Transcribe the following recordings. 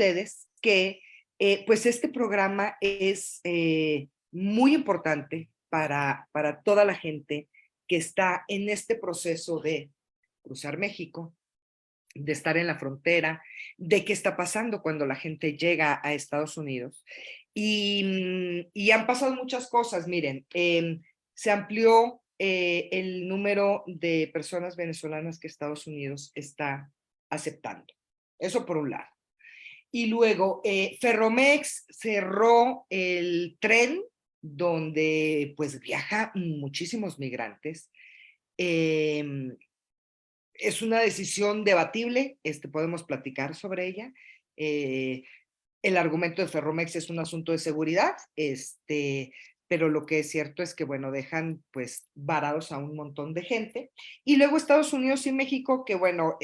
ustedes que pues este programa es muy importante para toda la gente que está en este proceso de cruzar México, de estar en la frontera, de qué está pasando cuando la gente llega a Estados Unidos. Y han pasado muchas cosas, miren, se amplió el número de personas venezolanas que Estados Unidos está aceptando. Eso por un lado. Y luego, Ferromex cerró el tren donde pues viaja muchísimos migrantes. Es una decisión debatible, podemos platicar sobre ella. El argumento de Ferromex es un asunto de seguridad, pero lo que es cierto es que, bueno, dejan pues varados a un montón de gente. Y luego Estados Unidos y México, que bueno,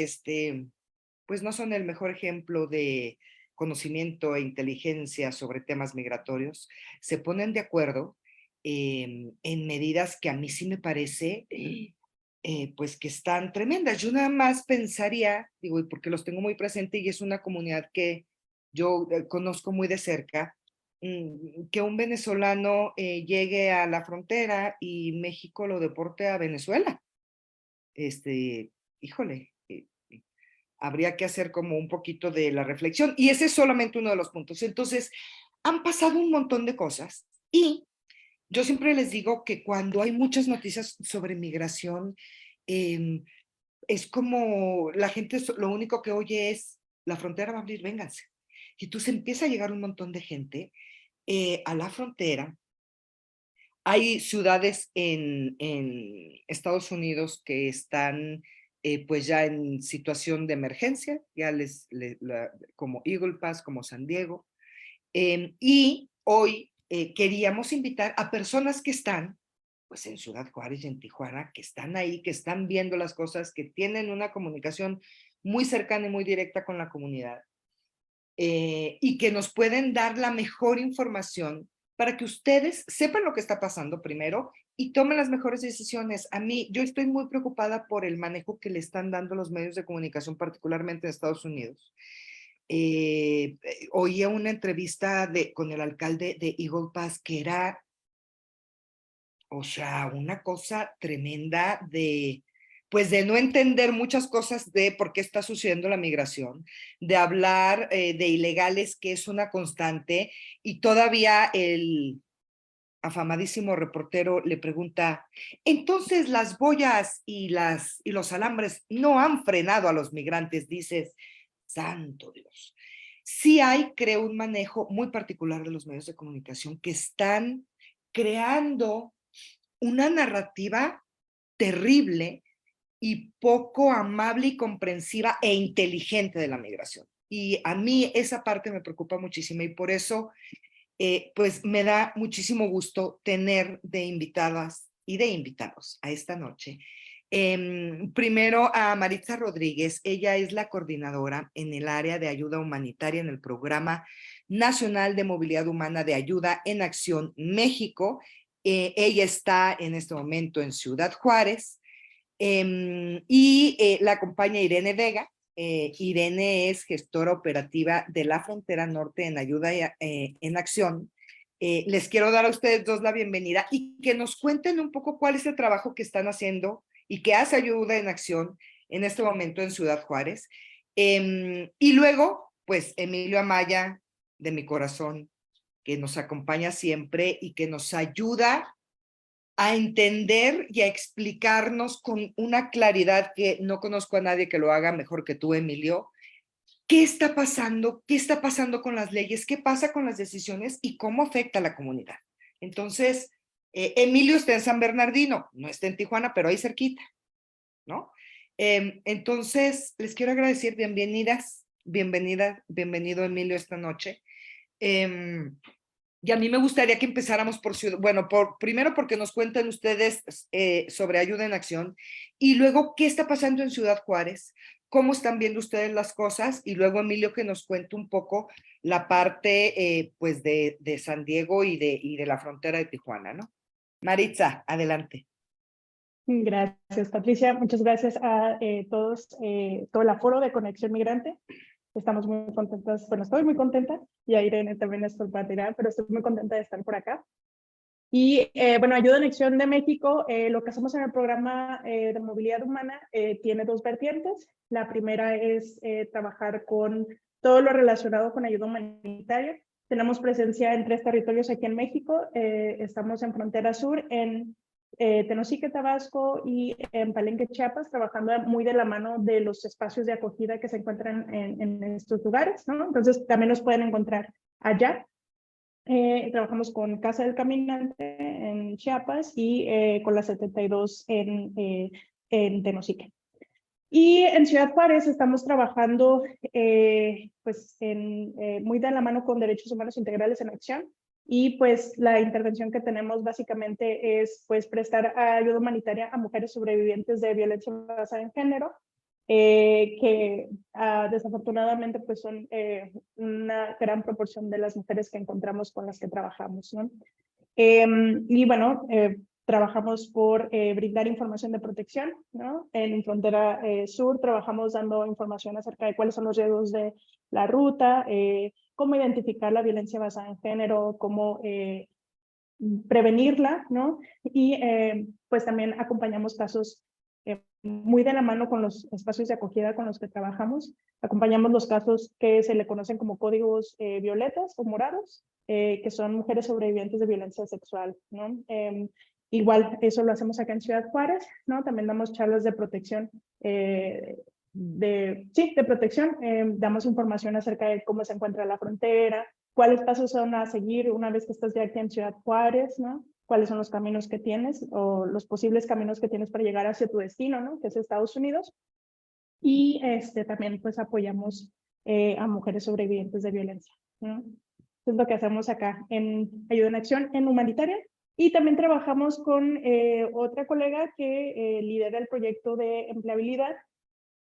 pues no son el mejor ejemplo de conocimiento e inteligencia sobre temas migratorios, se ponen de acuerdo en medidas que a mí sí me parece pues que están tremendas. Yo nada más pensaría, digo, y porque los tengo muy presente y es una comunidad que yo conozco muy de cerca, que un venezolano llegue a la frontera y México lo deporte a Venezuela. Híjole, habría que hacer como un poquito de la reflexión. Y ese es solamente uno de los puntos. Entonces, han pasado un montón de cosas y yo siempre les digo que cuando hay muchas noticias sobre migración, es como la gente lo único que oye es, la frontera va a abrir, vénganse. Y entonces empieza a llegar un montón de gente a la frontera. Hay ciudades en Estados Unidos que están pues ya en situación de emergencia, ya como Eagle Pass, como San Diego. Y hoy queríamos invitar a personas que están pues en Ciudad Juárez y en Tijuana, que están ahí, que están viendo las cosas, que tienen una comunicación muy cercana y muy directa con la comunidad, y que nos pueden dar la mejor información para que ustedes sepan lo que está pasando primero y tomen las mejores decisiones. A mí, yo estoy muy preocupada por el manejo que le están dando los medios de comunicación, particularmente en Estados Unidos. Oía una entrevista con el alcalde de Eagle Pass que era, o sea, una cosa tremenda pues de no entender muchas cosas de por qué está sucediendo la migración, de hablar de ilegales, que es una constante, y todavía el afamadísimo reportero le pregunta, entonces las boyas y los alambres no han frenado a los migrantes. Dices, santo Dios. Sí hay, creo, un manejo muy particular de los medios de comunicación que están creando una narrativa terrible y poco amable y comprensiva e inteligente de la migración. Y a mí esa parte me preocupa muchísimo y por eso pues me da muchísimo gusto tener de invitadas y de invitados a esta noche. Primero a Maritza Rodríguez, ella es la coordinadora en el área de ayuda humanitaria en el Programa Nacional de Movilidad Humana de Ayuda en Acción México. Ella está en este momento en Ciudad Juárez. Y la acompaña Irene Vega. Irene es gestora operativa de la Frontera Norte en Ayuda en Acción. Les quiero dar a ustedes dos la bienvenida y que nos cuenten un poco cuál es el trabajo que están haciendo y que hace Ayuda en Acción en este momento en Ciudad Juárez. Y luego, pues, Emilio Amaya, de mi corazón, que nos acompaña siempre y que nos ayuda a entender y a explicarnos con una claridad que no conozco a nadie que lo haga mejor que tú, Emilio. ¿Qué está pasando? ¿Qué está pasando con las leyes? ¿Qué pasa con las decisiones? ¿Y cómo afecta a la comunidad? Entonces, Emilio está en San Bernardino, no está en Tijuana, pero ahí cerquita, ¿no? Entonces, les quiero agradecer, bienvenido Emilio esta noche. Y a mí me gustaría que empezáramos por Ciudad, bueno, primero porque nos cuenten ustedes sobre Ayuda en Acción y luego qué está pasando en Ciudad Juárez, cómo están viendo ustedes las cosas y luego Emilio que nos cuente un poco la parte pues de San Diego y de la frontera de Tijuana, ¿no? Maritza, adelante. Gracias, Patricia. Muchas gracias a todos, todo el aforo de Conexión Migrante. estamos muy contentas, bueno, estoy muy contenta, y a Irene también es compartirá, pero estoy muy contenta de estar por acá. Y bueno, Ayuda en Acción de México, lo que hacemos en el programa de movilidad humana tiene dos vertientes. La primera es trabajar con todo lo relacionado con ayuda humanitaria. Tenemos presencia en 3 territorios aquí en México. Estamos en Frontera Sur, en Tenosique, Tabasco, y en Palenque, Chiapas, trabajando muy de la mano de los espacios de acogida que se encuentran en estos lugares, ¿no? Entonces también nos pueden encontrar allá. Trabajamos con Casa del Caminante en Chiapas y con la 72 en Tenosique. Y en Ciudad Juárez estamos trabajando pues muy de la mano con Derechos Humanos Integrales en Acción, y pues la intervención que tenemos básicamente es pues prestar ayuda humanitaria a mujeres sobrevivientes de violencia basada en género, que desafortunadamente pues son una gran proporción de las mujeres que encontramos con las que trabajamos, ¿no? Y bueno, trabajamos por brindar información de protección, ¿no? En Frontera Sur trabajamos dando información acerca de cuáles son los riesgos de la ruta, cómo identificar la violencia basada en género, cómo prevenirla, ¿no? Y pues también acompañamos casos muy de la mano con los espacios de acogida con los que trabajamos. Acompañamos los casos que se le conocen como códigos violetas o morados, que son mujeres sobrevivientes de violencia sexual, ¿no? Igual, eso lo hacemos acá en Ciudad Juárez, ¿no? También damos charlas de protección, de protección. Damos información acerca de cómo se encuentra la frontera, cuáles pasos son a seguir una vez que estás ya aquí en Ciudad Juárez, ¿no? Cuáles son los caminos que tienes o los posibles caminos que tienes para llegar hacia tu destino, ¿no? Que es Estados Unidos. Y también pues apoyamos a mujeres sobrevivientes de violencia, ¿no? Eso es lo que hacemos acá en Ayuda en Acción en Humanitaria. Y también trabajamos con otra colega que lidera el proyecto de empleabilidad.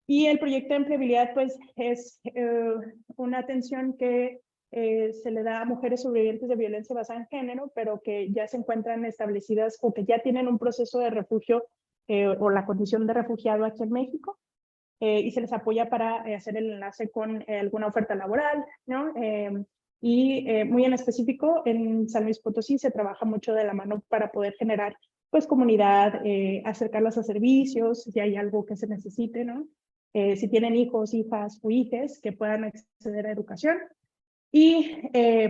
Y el proyecto de empleabilidad pues es una atención que se le da a mujeres sobrevivientes de violencia basada en género, pero que ya se encuentran establecidas o que ya tienen un proceso de refugio o la condición de refugiado aquí en México, y se les apoya para hacer el enlace con alguna oferta laboral, ¿no? Y muy en específico en San Luis Potosí se trabaja mucho de la mano para poder generar pues comunidad, acercarlas a servicios, si hay algo que se necesite, ¿no? Si tienen hijos, hijas o hijes que puedan acceder a educación, y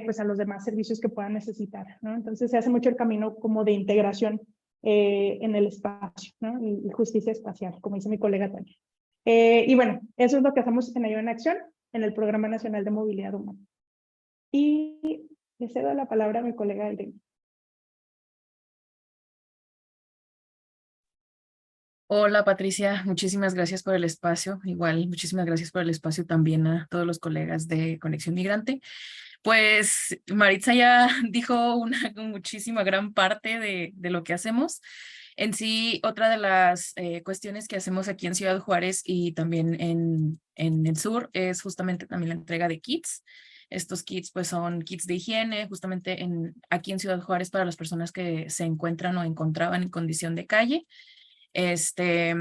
pues a los demás servicios que puedan necesitar, ¿no? Entonces se hace mucho el camino como de integración en el espacio, ¿no? Y justicia espacial, como dice mi colega también. Y bueno, eso es lo que hacemos en Ayuda en Acción, en el Programa Nacional de Movilidad Humana. Y le cedo la palabra a mi colega Irene. Hola Patricia, muchísimas gracias por el espacio. Igual, muchísimas gracias por el espacio también a todos los colegas de Conexión Migrante. Pues Maritza ya dijo una muchísima gran parte de lo que hacemos. En sí, otra de las cuestiones que hacemos aquí en Ciudad Juárez y también en el sur es justamente también la entrega de kits. Estos kits pues son kits de higiene justamente aquí en Ciudad Juárez para las personas que se encuentran o encontraban en condición de calle. Este,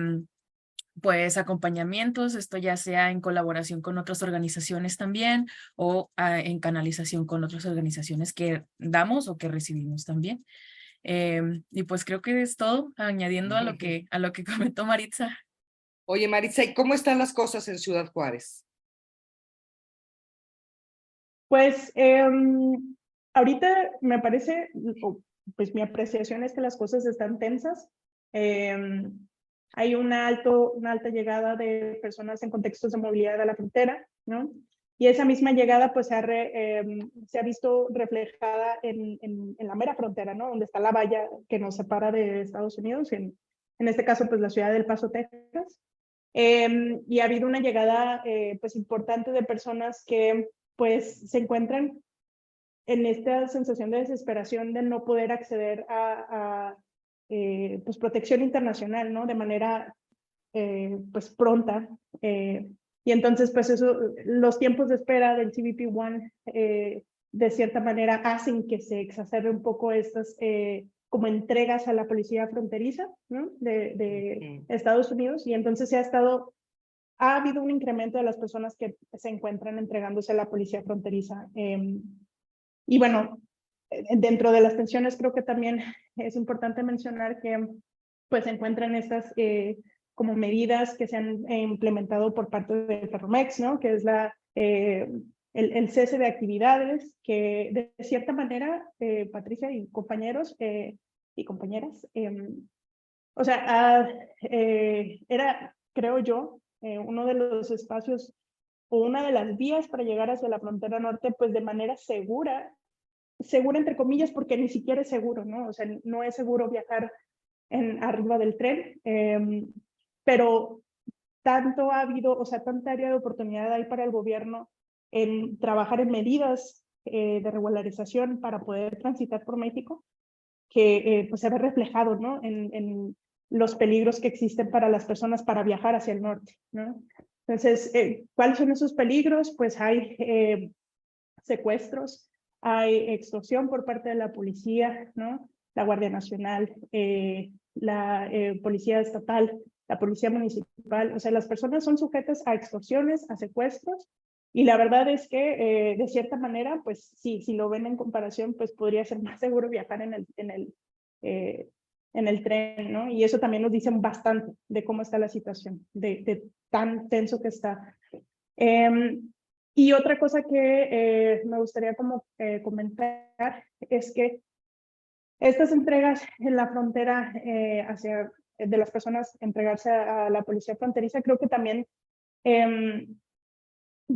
pues acompañamientos, esto ya sea en colaboración con otras organizaciones también o en canalización con otras organizaciones que damos o que recibimos también. Y pues creo que es todo, añadiendo a lo que comentó Maritza. Oye, Maritza, ¿y cómo están las cosas en Ciudad Juárez? Pues ahorita me parece, pues mi apreciación es que las cosas están tensas. Hay una alta llegada de personas en contextos de movilidad a la frontera, ¿no? Y esa misma llegada pues se ha visto reflejada en la mera frontera, ¿no? Donde está la valla que nos separa de Estados Unidos, en este caso pues la ciudad del Paso, Texas. Y ha habido una llegada pues importante de personas que pues se encuentran en esta sensación de desesperación de no poder acceder a pues protección internacional, ¿no? De manera pues pronta. Y entonces pues eso, los tiempos de espera del CBP-1 de cierta manera hacen que se exacerbe un poco estas como entregas a la policía fronteriza, ¿no? de Estados Unidos, y entonces se ha estado ha habido un incremento de las personas que se encuentran entregándose a la policía fronteriza. Y bueno, dentro de las tensiones creo que también es importante mencionar que pues se encuentran estas como medidas que se han implementado por parte de Ferromex, ¿no? Que es el cese de actividades que de cierta manera, Patricia y compañeros y compañeras, o sea, era, creo yo, uno de los espacios o una de las vías para llegar hacia la frontera norte, pues de manera segura entre comillas, porque ni siquiera es seguro, ¿no? O sea, no es seguro viajar arriba del tren, pero tanto ha habido, o sea, tanta área de oportunidad hay para el gobierno en trabajar en medidas de regularización para poder transitar por México, que pues se ve reflejado, ¿no? En los peligros que existen para las personas para viajar hacia el norte, ¿no? Entonces, ¿cuáles son esos peligros? Pues hay secuestros, hay extorsión por parte de la policía, ¿no? La Guardia Nacional, la Policía Estatal, la Policía Municipal. O sea, las personas son sujetas a extorsiones, a secuestros, y la verdad es que de cierta manera, pues sí, si lo ven en comparación, pues podría ser más seguro viajar en el tren, ¿no? Y eso también nos dice bastante de cómo está la situación, de tan tenso que está. Y otra cosa que me gustaría como comentar es que estas entregas en la frontera de las personas entregarse a la policía fronteriza, creo que también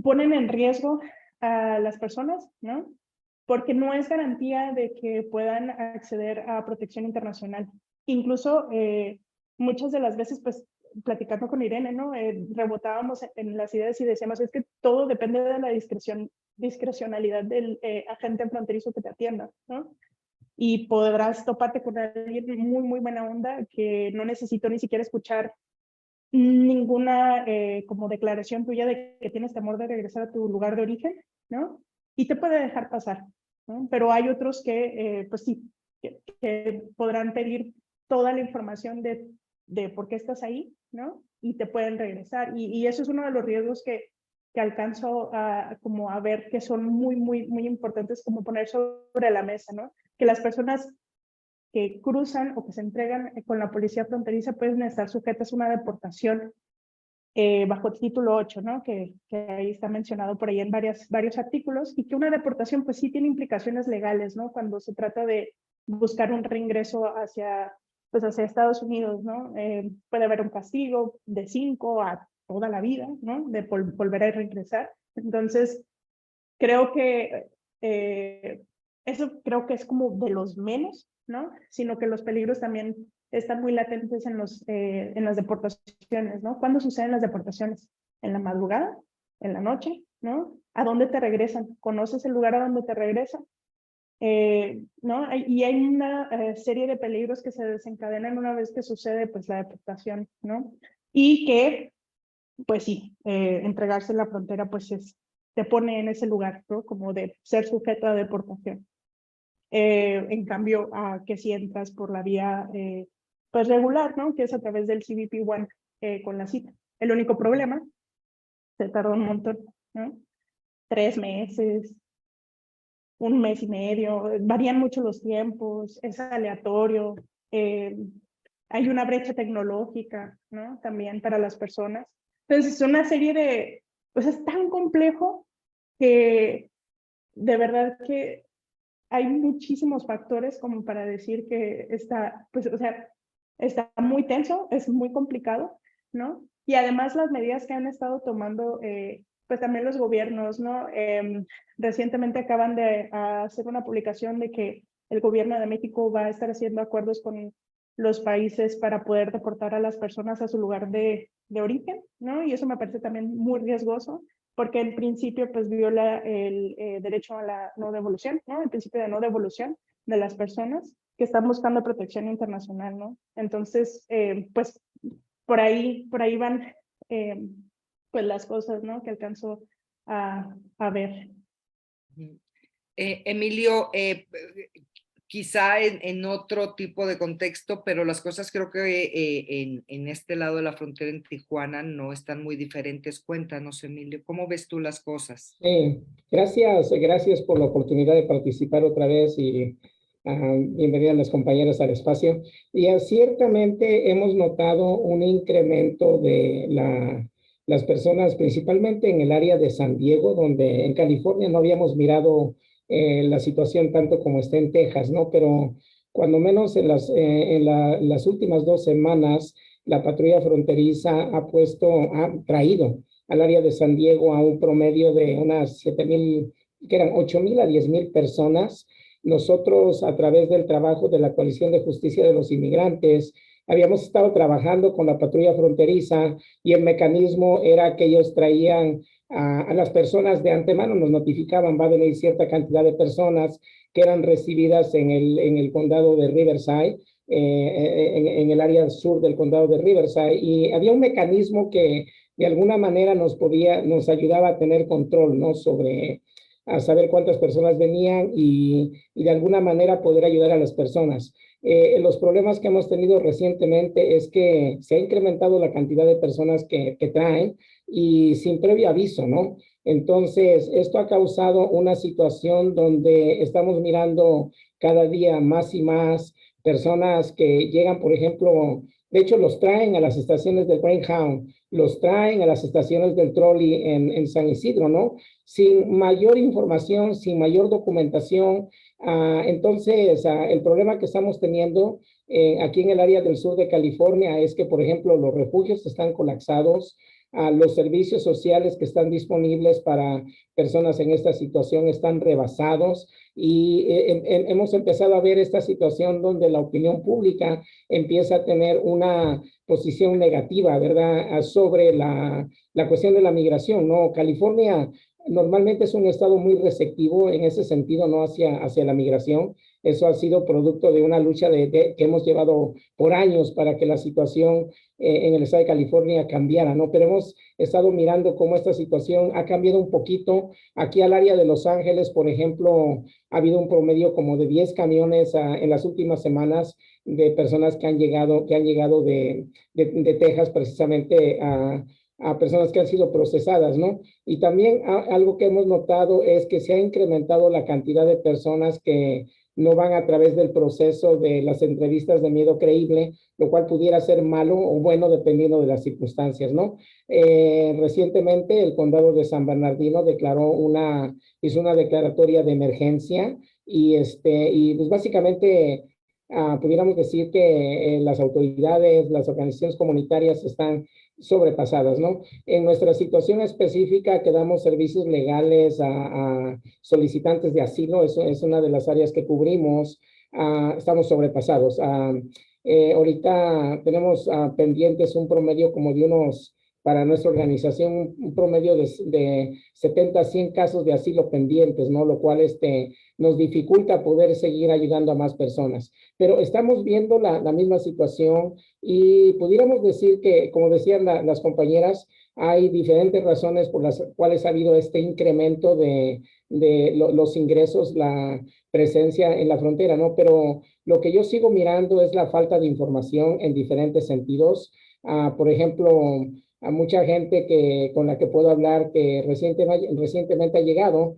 ponen en riesgo a las personas, ¿no? Porque no es garantía de que puedan acceder a protección internacional. Incluso muchas de las veces, pues, platicando con Irene, ¿no? Rebotábamos en las ideas y decíamos, es que todo depende de la discrecionalidad del agente fronterizo que te atienda, ¿no? Y podrás toparte con alguien muy, muy buena onda que no necesito ni siquiera escuchar ninguna como declaración tuya de que tienes temor de regresar a tu lugar de origen, ¿no? Y te puede dejar pasar, ¿no? Pero hay otros que, pues sí, que podrán pedir toda la información de por qué estás ahí, ¿no? Y te pueden regresar. Y eso es uno de los riesgos que alcanzo como a ver que son muy, muy, muy importantes como poner sobre la mesa, ¿no? Que las personas que cruzan o que se entregan con la policía fronteriza pueden estar sujetas a una deportación bajo título 8, ¿no? Que ahí está mencionado por ahí en varios artículos, y que una deportación pues sí tiene implicaciones legales, ¿no? Cuando se trata de buscar un reingreso hacia Estados Unidos, ¿no? Puede haber un castigo de 5 a toda la vida, ¿no? De volver a reingresar. Entonces, creo que eso creo que es como de los menos, ¿no? Sino que los peligros también están muy latentes en las deportaciones, ¿no? ¿Cuándo suceden las deportaciones? ¿En la madrugada? ¿En la noche? ¿No? ¿A dónde te regresan? ¿Conoces el lugar a donde te regresan? ¿No? Y hay una serie de peligros que se desencadenan una vez que sucede pues la deportación, ¿no? Y que, pues sí, entregarse en la frontera pues te pone en ese lugar, ¿no? Como de ser sujeto a deportación. En cambio, que si entras por la vía pues regular, ¿no? Que es a través del CBP-1 con la cita. El único problema, se tardó un montón, ¿no? 3 meses, 1 mes y medio, varían mucho los tiempos, es aleatorio, hay una brecha tecnológica, ¿no? También para las personas. Entonces, es una serie de, pues es tan complejo que de verdad que hay muchísimos factores como para decir que está, pues, o sea, está muy tenso, es muy complicado, ¿no? Y además las medidas que han estado tomando, pues también los gobiernos, ¿no? Recientemente acaban de hacer una publicación de que el gobierno de México va a estar haciendo acuerdos con los países para poder deportar a las personas a su lugar de origen, ¿no? Y eso me parece también muy riesgoso, porque en principio pues viola el derecho a la no devolución, ¿no? El principio de no devolución de las personas que están buscando protección internacional, ¿no? Entonces, pues por ahí van pues las cosas, ¿no? Que alcanzo a ver. Emilio, quizá en otro tipo de contexto, pero las cosas creo que en este lado de la frontera en Tijuana no están muy diferentes. Cuéntanos, Emilio, ¿cómo ves tú las cosas? Gracias por la oportunidad de participar otra vez y bienvenida a las compañeras al espacio. Y ciertamente hemos notado un incremento de las personas, principalmente en el área de San Diego, donde en California no habíamos mirado la situación tanto como está en Texas, ¿no? Pero cuando menos las últimas 2 semanas, la patrulla fronteriza ha traído al área de San Diego a un promedio de unas 7,000, que eran 8,000 a 10,000 personas. Nosotros, a través del trabajo de la Coalición de Justicia de los Inmigrantes, habíamos estado trabajando con la patrulla fronteriza y el mecanismo era que ellos traían a las personas de antemano, nos notificaban, va a venir cierta cantidad de personas que eran recibidas en el condado de Riverside, en el área sur del condado de Riverside, y había un mecanismo que de alguna manera nos ayudaba a tener control, ¿no? A saber cuántas personas venían y de alguna manera poder ayudar a las personas. Los problemas que hemos tenido recientemente es que se ha incrementado la cantidad de personas que traen y sin previo aviso, ¿no? Entonces, esto ha causado una situación donde estamos mirando cada día más y más personas que llegan, por ejemplo, de hecho los traen a las estaciones del Greyhound, los traen a las estaciones del trolley en San Isidro, ¿no? Sin mayor información, sin mayor documentación. Entonces, el problema que estamos teniendo aquí en el área del sur de California es que, por ejemplo, los refugios están colapsados, los servicios sociales que están disponibles para personas en esta situación están rebasados y hemos empezado a ver esta situación donde la opinión pública empieza a tener una posición negativa, ¿verdad?, sobre la cuestión de la migración, ¿no? California normalmente es un estado muy receptivo en ese sentido, ¿no?, hacia la migración. Eso ha sido producto de una lucha que hemos llevado por años para que la situación en el estado de California cambiara, ¿no? Pero hemos estado mirando cómo esta situación ha cambiado un poquito. Aquí al área de Los Ángeles, por ejemplo, ha habido un promedio como de 10 camiones en las últimas semanas de personas que han llegado de Texas precisamente a personas que han sido procesadas, ¿no? Y también algo que hemos notado es que se ha incrementado la cantidad de personas que no van a través del proceso de las entrevistas de miedo creíble, lo cual pudiera ser malo o bueno dependiendo de las circunstancias, ¿no? Recientemente el condado de San Bernardino hizo una declaratoria de emergencia y pues básicamente pudiéramos decir que las autoridades, las organizaciones comunitarias están sobrepasadas, ¿no? En nuestra situación específica que damos servicios legales a solicitantes de asilo, eso es una de las áreas que cubrimos, estamos sobrepasados. Ahorita tenemos pendientes un promedio como de para nuestra organización, un promedio de 70 a 100 casos de asilo pendientes, ¿no? Lo cual nos dificulta poder seguir ayudando a más personas. Pero estamos viendo la misma situación y pudiéramos decir que, como decían las compañeras, hay diferentes razones por las cuales ha habido este incremento de los ingresos, la presencia en la frontera, ¿no? Pero lo que yo sigo mirando es la falta de información en diferentes sentidos. Por ejemplo, a mucha gente con la que puedo hablar que recientemente ha llegado,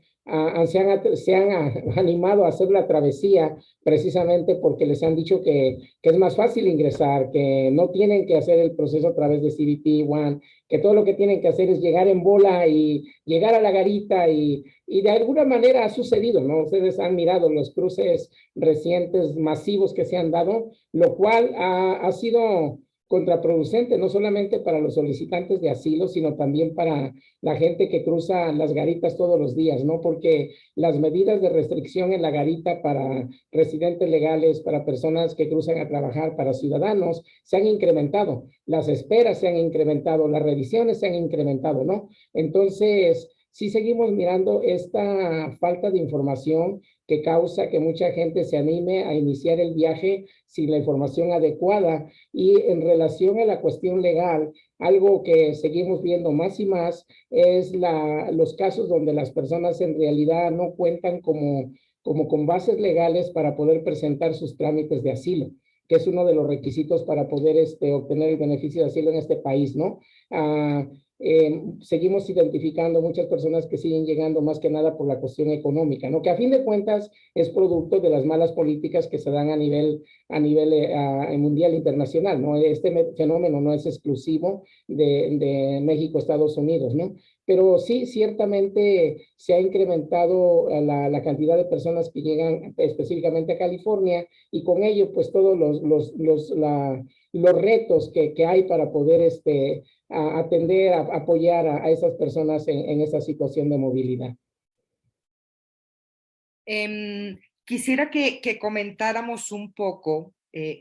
se han animado a hacer la travesía precisamente porque les han dicho que es más fácil ingresar, que no tienen que hacer el proceso a través de CBP One, que todo lo que tienen que hacer es llegar en bola y llegar a la garita y de alguna manera ha sucedido, ¿no? Ustedes han mirado los cruces recientes masivos que se han dado, lo cual ha sido contraproducente, no solamente para los solicitantes de asilo, sino también para la gente que cruza las garitas todos los días, ¿no? Porque las medidas de restricción en la garita para residentes legales, para personas que cruzan a trabajar, para ciudadanos, se han incrementado. Las esperas se han incrementado, las revisiones se han incrementado, ¿no? Entonces, sí seguimos mirando esta falta de información que causa que mucha gente se anime a iniciar el viaje sin la información adecuada. Y en relación a la cuestión legal, algo que seguimos viendo más y más es los casos donde las personas en realidad no cuentan como como con bases legales para poder presentar sus trámites de asilo, que es uno de los requisitos para poder obtener el beneficio de asilo en este país, ¿no? Seguimos identificando muchas personas que siguen llegando más que nada por la cuestión económica, ¿no? Que a fin de cuentas es producto de las malas políticas que se dan a nivel mundial internacional, ¿no? Este fenómeno no es exclusivo de México, Estados Unidos, ¿no? Pero sí, ciertamente se ha incrementado la cantidad de personas que llegan específicamente a California, y con ello, pues todos los retos que hay para poder atender, apoyar a esas personas en esa situación de movilidad. Quisiera que comentáramos un poco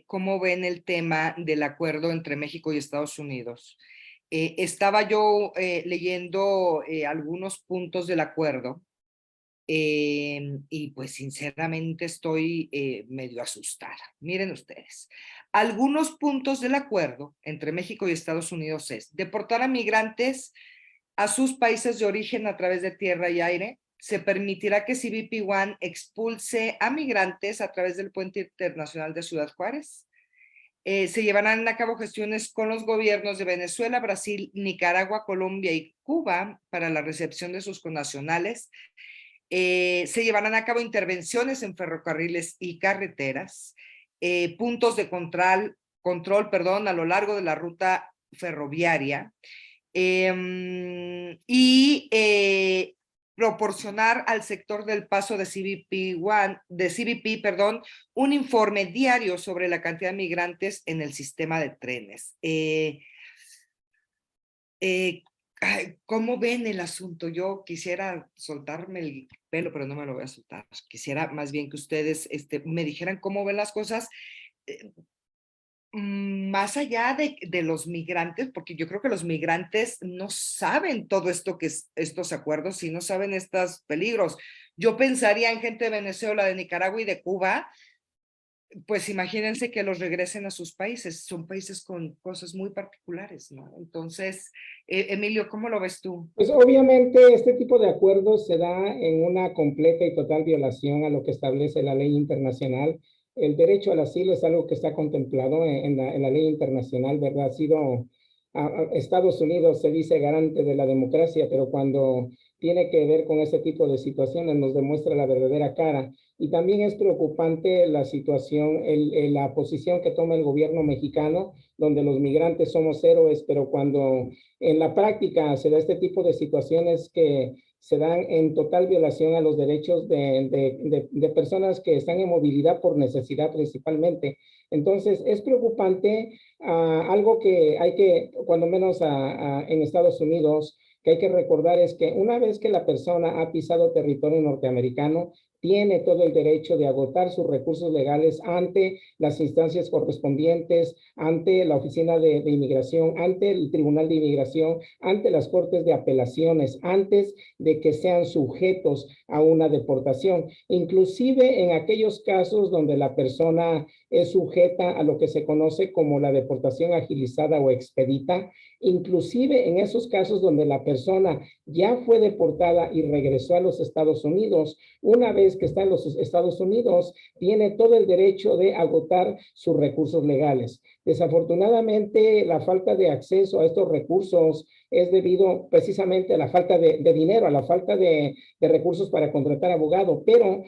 cómo ven el tema del acuerdo entre México y Estados Unidos. Estaba yo leyendo algunos puntos del acuerdo y pues sinceramente estoy medio asustada. Miren ustedes, algunos puntos del acuerdo entre México y Estados Unidos es deportar a migrantes a sus países de origen a través de tierra y aire. Se permitirá que CBP One expulse a migrantes a través del puente internacional de Ciudad Juárez. Se llevarán a cabo gestiones con los gobiernos de Venezuela, Brasil, Nicaragua, Colombia y Cuba para la recepción de sus connacionales. Se llevarán a cabo intervenciones en ferrocarriles y carreteras, puntos de control, a lo largo de la ruta ferroviaria, y proporcionar al sector del paso de CBP, un informe diario sobre la cantidad de migrantes en el sistema de trenes. ¿Cómo ven el asunto? Yo quisiera soltarme el pelo, pero no me lo voy a soltar. Quisiera más bien que ustedes me dijeran cómo ven las cosas, más allá de los migrantes, porque yo creo que los migrantes no saben todo esto que es estos acuerdos y no saben estos peligros. Yo pensaría en gente de Venezuela, de Nicaragua y de Cuba. Pues imagínense que los regresen a sus países, son países con cosas muy particulares, ¿no? Entonces, Emilio, ¿cómo lo ves tú? Pues obviamente este tipo de acuerdos se da en una completa y total violación a lo que establece la ley internacional. El derecho al asilo es algo que está contemplado en la ley internacional, ¿verdad? Ha sido, Estados Unidos se dice garante de la democracia, pero cuando tiene que ver con este tipo de situaciones nos demuestra la verdadera cara. Y también es preocupante la situación, la posición que toma el gobierno mexicano, donde los migrantes somos héroes, pero cuando en la práctica se da este tipo de situaciones que se dan en total violación a los derechos de personas que están en movilidad por necesidad principalmente. Entonces, es preocupante, algo que hay que, cuando menos en Estados Unidos, que hay que recordar es que una vez que la persona ha pisado territorio norteamericano, tiene todo el derecho de agotar sus recursos legales ante las instancias correspondientes, ante la Oficina de Inmigración, ante el Tribunal de Inmigración, ante las Cortes de Apelaciones, antes de que sean sujetos a una deportación. Inclusive en aquellos casos donde la persona es sujeta a lo que se conoce como la deportación agilizada o expedita, inclusive en esos casos donde la persona ya fue deportada y regresó a los Estados Unidos, una vez que está en los Estados Unidos, tiene todo el derecho de agotar sus recursos legales. Desafortunadamente, la falta de acceso a estos recursos es debido precisamente a la falta de dinero, a la falta de recursos para contratar abogado. Pero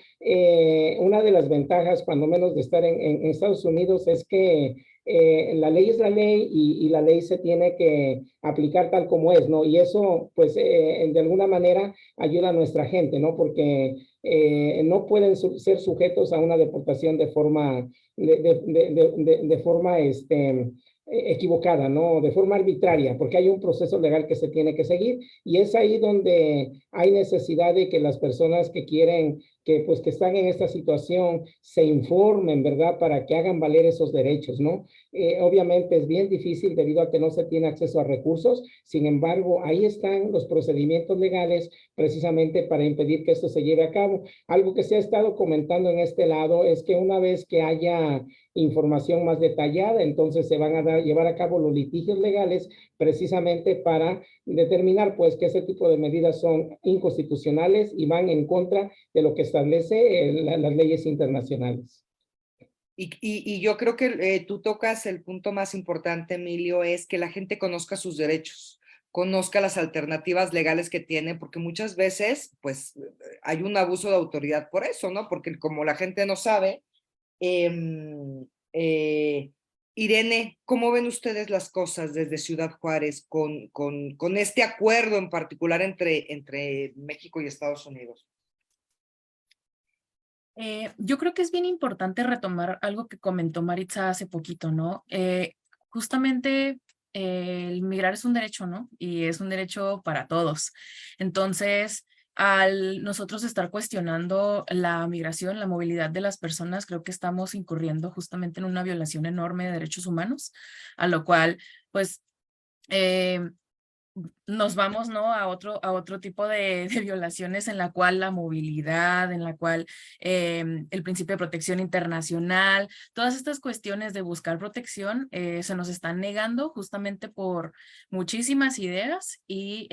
una de las ventajas, cuando menos, de estar en Estados Unidos es que la ley es la ley y la ley se tiene que aplicar tal como es, ¿no? Y eso, pues, de alguna manera ayuda a nuestra gente, ¿no? Porque no pueden ser sujetos a una deportación de forma, equivocada, ¿no? De forma arbitraria, porque hay un proceso legal que se tiene que seguir, y es ahí donde hay necesidad de que las personas que quieren, que están en esta situación, se informen, ¿verdad? Para que hagan valer esos derechos, ¿no? Obviamente es bien difícil debido a que no se tiene acceso a recursos. Sin embargo, ahí están los procedimientos legales precisamente para impedir que esto se lleve a cabo. Algo que se ha estado comentando en este lado es que una vez que haya información más detallada, entonces se van a llevar a cabo los litigios legales precisamente para determinar, pues, que ese tipo de medidas son inconstitucionales y van en contra de lo que está establece las leyes internacionales. Y yo creo que tú tocas el punto más importante, Emilio, es que la gente conozca sus derechos, conozca las alternativas legales que tiene, porque muchas veces, pues, hay un abuso de autoridad por eso, ¿no? Porque como la gente no sabe, Irene, ¿cómo ven ustedes las cosas desde Ciudad Juárez con este acuerdo en particular entre México y Estados Unidos? Yo creo que es bien importante retomar algo que comentó Maritza hace poquito, ¿no? Justamente el migrar es un derecho, ¿no? Y es un derecho para todos. Entonces, al nosotros estar cuestionando la migración, la movilidad de las personas, creo que estamos incurriendo justamente en una violación enorme de derechos humanos, a lo cual, pues, nos vamos, ¿no? a otro tipo de violaciones en la cual la movilidad, en la cual el principio de protección internacional, todas estas cuestiones de buscar protección se nos están negando justamente por muchísimas ideas y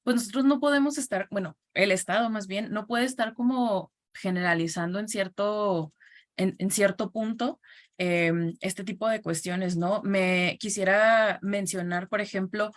pues nosotros no podemos estar, bueno, el Estado más bien, no puede estar como generalizando en cierto punto este tipo de cuestiones, ¿no? Me quisiera mencionar, por ejemplo,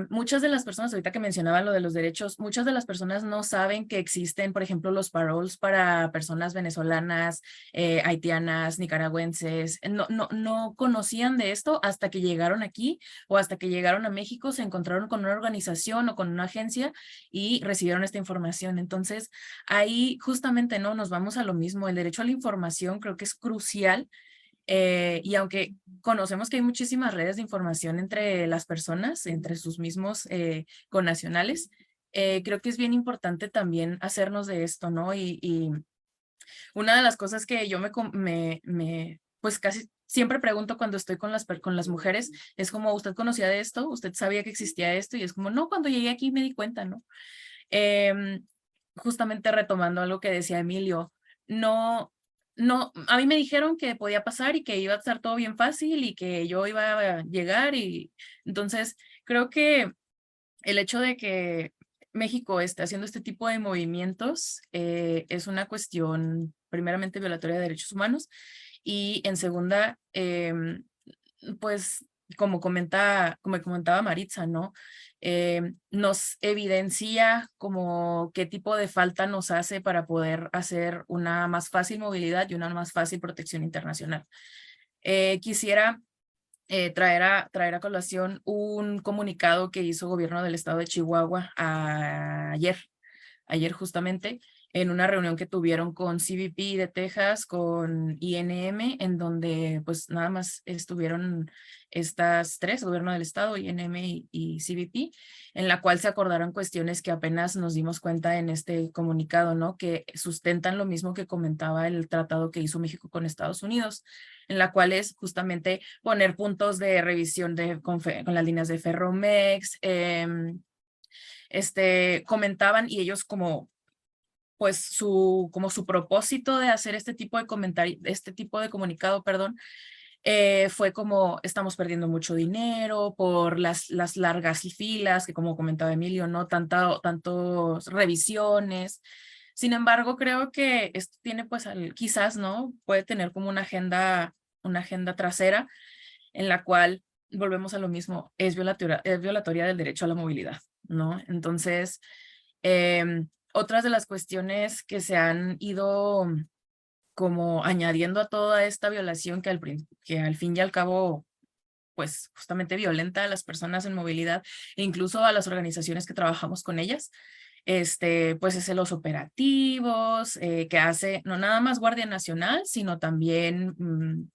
muchas de las personas, ahorita que mencionaban lo de los derechos, muchas de las personas no saben que existen, por ejemplo, los paroles para personas venezolanas, haitianas, nicaragüenses. No conocían de esto hasta que llegaron aquí o hasta que llegaron a México, se encontraron con una organización o con una agencia y recibieron esta información. Entonces, ahí justamente no nos vamos a lo mismo. El derecho a la información creo que es crucial. Y aunque conocemos que hay muchísimas redes de información entre las personas, entre sus mismos connacionales, creo que es bien importante también hacernos de esto, ¿no? Y una de las cosas que yo pues casi siempre pregunto cuando estoy con las mujeres, es como, ¿usted conocía de esto? ¿Usted sabía que existía esto? Y es como, no, cuando llegué aquí me di cuenta, ¿no? Justamente retomando algo que decía Emilio, no, a mí me dijeron que podía pasar y que iba a estar todo bien fácil y que yo iba a llegar y entonces creo que el hecho de que México esté haciendo este tipo de movimientos es una cuestión primeramente violatoria de derechos humanos y en segunda, pues como comentaba Maritza, ¿no? Nos evidencia como qué tipo de falta nos hace para poder hacer una más fácil movilidad y una más fácil protección internacional. Quisiera traer a colación un comunicado que hizo el gobierno del estado de Chihuahua ayer justamente, en una reunión que tuvieron con CBP de Texas, con INM, en donde pues nada más estuvieron estas tres, el gobierno del estado, INM y CBP, en la cual se acordaron cuestiones que apenas nos dimos cuenta en este comunicado, ¿no? Que sustentan lo mismo que comentaba el tratado que hizo México con Estados Unidos, en la cual es justamente poner puntos de revisión con las líneas de Ferromex, comentaban y ellos como pues su propósito de hacer este tipo de comentario, este tipo de comunicado, perdón, fue como estamos perdiendo mucho dinero por las largas filas, que como comentaba Emilio, ¿no? Tantos revisiones. Sin embargo, creo que esto tiene pues quizás, ¿no? Puede tener como una agenda trasera en la cual volvemos a lo mismo, es violatoria del derecho a la movilidad, ¿no? Entonces, otras de las cuestiones que se han ido como añadiendo a toda esta violación que al fin y al cabo, pues justamente violenta a las personas en movilidad e incluso a las organizaciones que trabajamos con ellas, pues es los operativos que hace no nada más Guardia Nacional, sino también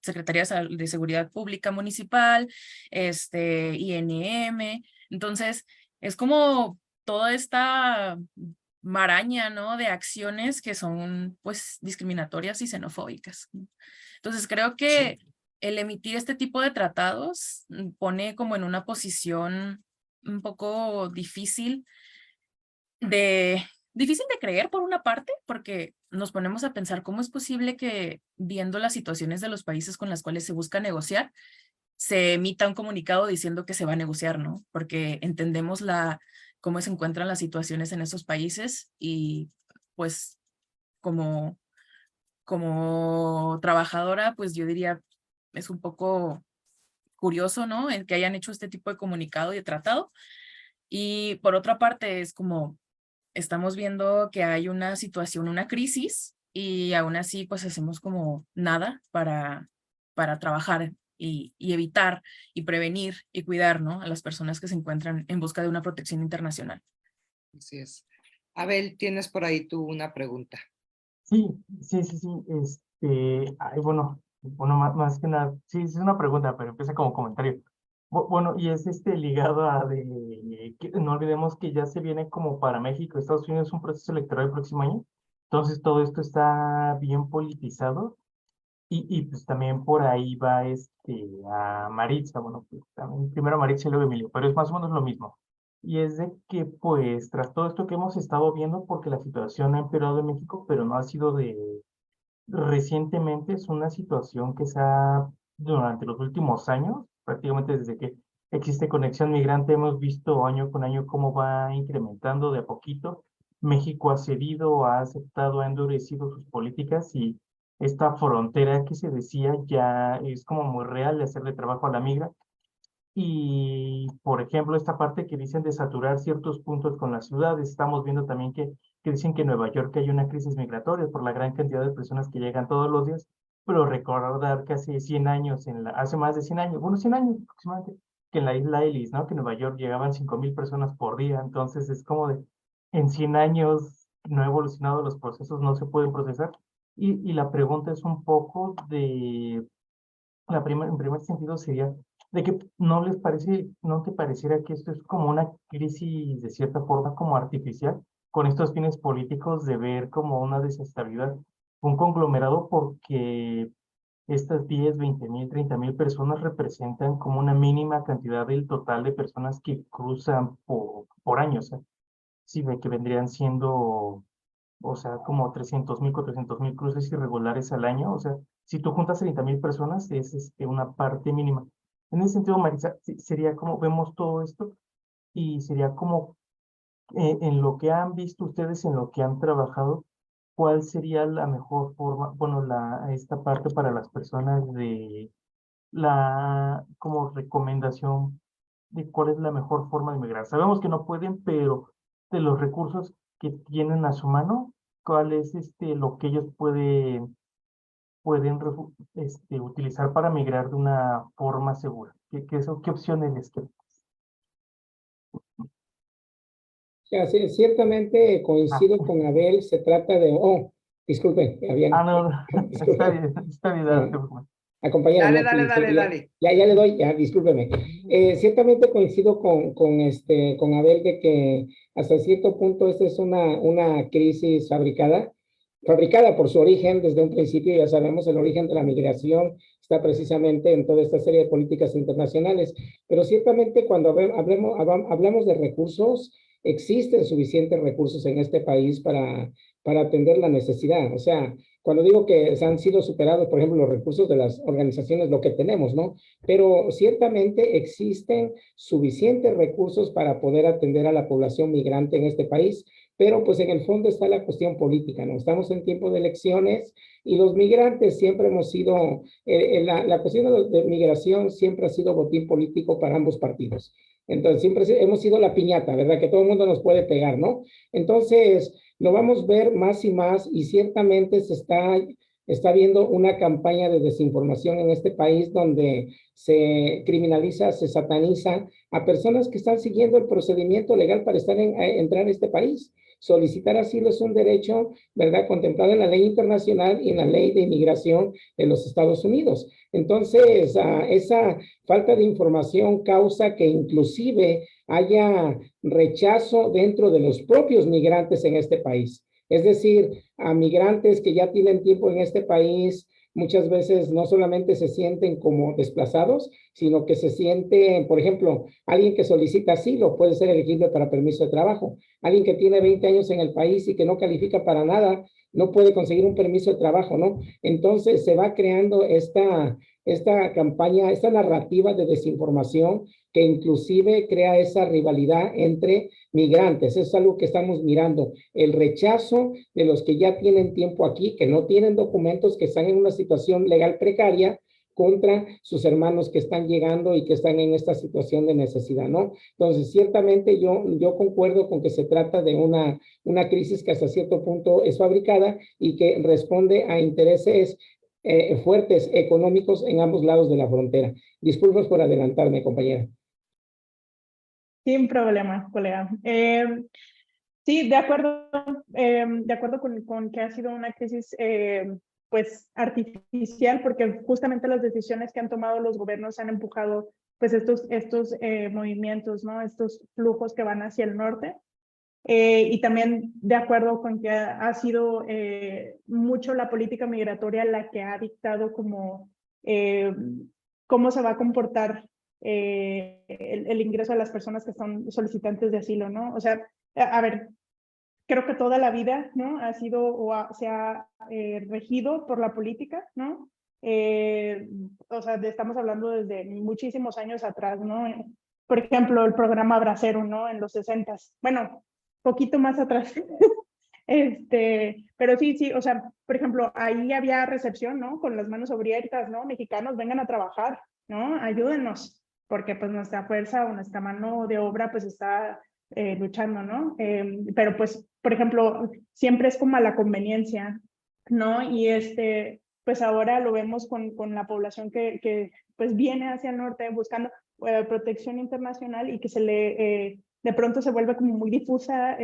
Secretaría de Seguridad Pública Municipal, INM. Entonces, es como toda esta maraña, ¿no? De acciones que son, pues, discriminatorias y xenofóbicas. Entonces, creo que el emitir este tipo de tratados pone como en una posición un poco difícil de creer por una parte, porque nos ponemos a pensar cómo es posible que viendo las situaciones de los países con las cuales se busca negociar, se emita un comunicado diciendo que se va a negociar, ¿no? Porque entendemos cómo se encuentran las situaciones en esos países y pues como, como trabajadora, pues yo diría es un poco curioso, ¿no? El que hayan hecho este tipo de comunicado y de tratado. Y por otra parte es como estamos viendo que hay una situación, una crisis, y aún así pues hacemos como nada para trabajar y evitar y prevenir y cuidar, ¿no? A las personas que se encuentran en busca de una protección internacional. Así es. Abel, tienes por ahí tú una pregunta. Sí, sí, sí, sí. Ay, bueno, más que nada, sí, es una pregunta, pero empieza como comentario. Bueno, y es ligado a que no olvidemos que ya se viene como para México, Estados Unidos, un proceso electoral el próximo año. Entonces todo esto está bien politizado y pues también por ahí va a Maritza, bueno, pues, también primero Maritza y luego Emilio, pero es más o menos lo mismo. Y es de que pues tras todo esto que hemos estado viendo, porque la situación ha empeorado en México, pero no ha sido de recientemente, es una situación que se ha, durante los últimos años, prácticamente desde que existe Conexión Migrante, hemos visto año con año cómo va incrementando de a poquito. México ha cedido, ha aceptado, ha endurecido sus políticas y esta frontera que se decía ya es como muy real de hacerle trabajo a la migra. Y, por ejemplo, esta parte que dicen de saturar ciertos puntos con las ciudades, estamos viendo también que dicen que en Nueva York hay una crisis migratoria por la gran cantidad de personas que llegan todos los días, pero recordar que hace 100 años, hace más de 100 años, bueno, 100 años aproximadamente, que en la isla Ellis, ¿no? Que en Nueva York llegaban 5,000 personas por día, entonces es como de, en 100 años no ha evolucionado los procesos, no se pueden procesar. Y la pregunta es un poco de en primer sentido sería de que no les parece, no te pareciera que esto es como una crisis de cierta forma como artificial, con estos fines políticos de ver como una desestabilidad, un conglomerado porque estas 10, 20,000, 30,000 personas representan como una mínima cantidad del total de personas que cruzan por año, o sea, sí, de que vendrían siendo o sea, como 300,000, 400,000 cruces irregulares al año. O sea, si tú juntas 30,000 personas, es una parte mínima. En ese sentido, Marisa, sería como vemos todo esto y sería como en lo que han visto ustedes, en lo que han trabajado, ¿cuál sería la mejor forma, bueno, esta parte para las personas de como recomendación de cuál es la mejor forma de migrar? Sabemos que no pueden, pero de los recursos que tienen a su mano, ¿cuál es lo que ellos pueden utilizar para migrar de una forma segura? ¿Qué opciones les quedan? Ya, sí, ciertamente Ah, coincido con Abel, se trata de, disculpe, habían, no, disculpe, está bien, no te no, preocupes. compañera, Dale, no, dale, dale, ya, dale. ya le doy, ya, discúlpeme. Ciertamente coincido con Abel de que hasta cierto punto esta es una crisis fabricada por su origen desde un principio. Ya sabemos, el origen de la migración está precisamente en toda esta serie de políticas internacionales, pero ciertamente cuando hablamos de recursos, existen suficientes recursos en este país para atender la necesidad. O sea, cuando digo que se han sido superados, por ejemplo, los recursos de las organizaciones, lo que tenemos, ¿no? Pero ciertamente existen suficientes recursos para poder atender a la población migrante en este país, pero pues en el fondo está la cuestión política, ¿no? Estamos en tiempo de elecciones y los migrantes siempre hemos sido, la cuestión de migración siempre ha sido botín político para ambos partidos. Entonces, siempre hemos sido la piñata, ¿verdad? Que todo el mundo nos puede pegar, ¿no? Entonces, lo vamos a ver más y más y ciertamente está viendo una campaña de desinformación en este país donde se criminaliza, se sataniza a personas que están siguiendo el procedimiento legal para entrar a este país. Solicitar asilo es un derecho, ¿verdad?, contemplado en la ley internacional y en la ley de inmigración de los Estados Unidos. Entonces, esa falta de información causa que inclusive haya rechazo dentro de los propios migrantes en este país. Es decir, a migrantes que ya tienen tiempo en este país, muchas veces no solamente se sienten como desplazados, sino que se sienten, por ejemplo, alguien que solicita asilo puede ser elegible para permiso de trabajo. Alguien que tiene 20 años en el país y que no califica para nada, no puede conseguir un permiso de trabajo, ¿no? Entonces se va creando esta campaña, esta narrativa de desinformación que inclusive crea esa rivalidad entre migrantes. Eso es algo que estamos mirando, el rechazo de los que ya tienen tiempo aquí, que no tienen documentos, que están en una situación legal precaria, contra sus hermanos que están llegando y que están en esta situación de necesidad, ¿no? Entonces, ciertamente yo concuerdo con que se trata de una crisis que hasta cierto punto es fabricada y que responde a intereses fuertes económicos en ambos lados de la frontera. Disculpas por adelantarme, compañera. Sin problema, colega. Sí, de acuerdo con que ha sido una crisis pues artificial, porque justamente las decisiones que han tomado los gobiernos han empujado pues estos movimientos, ¿no? Estos flujos que van hacia el norte. Y también de acuerdo con que ha sido mucho la política migratoria la que ha dictado como cómo se va a comportar el ingreso de las personas que son solicitantes de asilo, ¿no? O sea, a ver, creo que toda la vida, ¿no? Ha sido se ha regido por la política, ¿no? O sea, estamos hablando desde muchísimos años atrás, ¿no? Por ejemplo, el programa Bracero, ¿no? En los 60s. Bueno, poquito más atrás. Pero sí, o sea, por ejemplo, ahí había recepción, ¿no? Con las manos abiertas, ¿no? Mexicanos, vengan a trabajar, ¿no? Ayúdenos, porque pues nuestra fuerza o nuestra mano de obra pues está luchando, ¿no? Pero pues, por ejemplo, siempre es como a la conveniencia, ¿no? Y pues ahora lo vemos con la población que pues viene hacia el norte buscando protección internacional y que de pronto se vuelve como muy difusa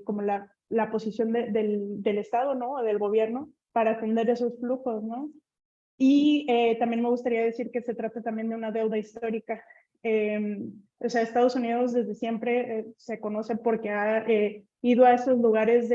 como la posición del Estado, ¿no? O del gobierno para atender esos flujos, ¿no? Y también me gustaría decir que se trata también de una deuda histórica. O sea, Estados Unidos desde siempre se conoce porque ha ido a estos lugares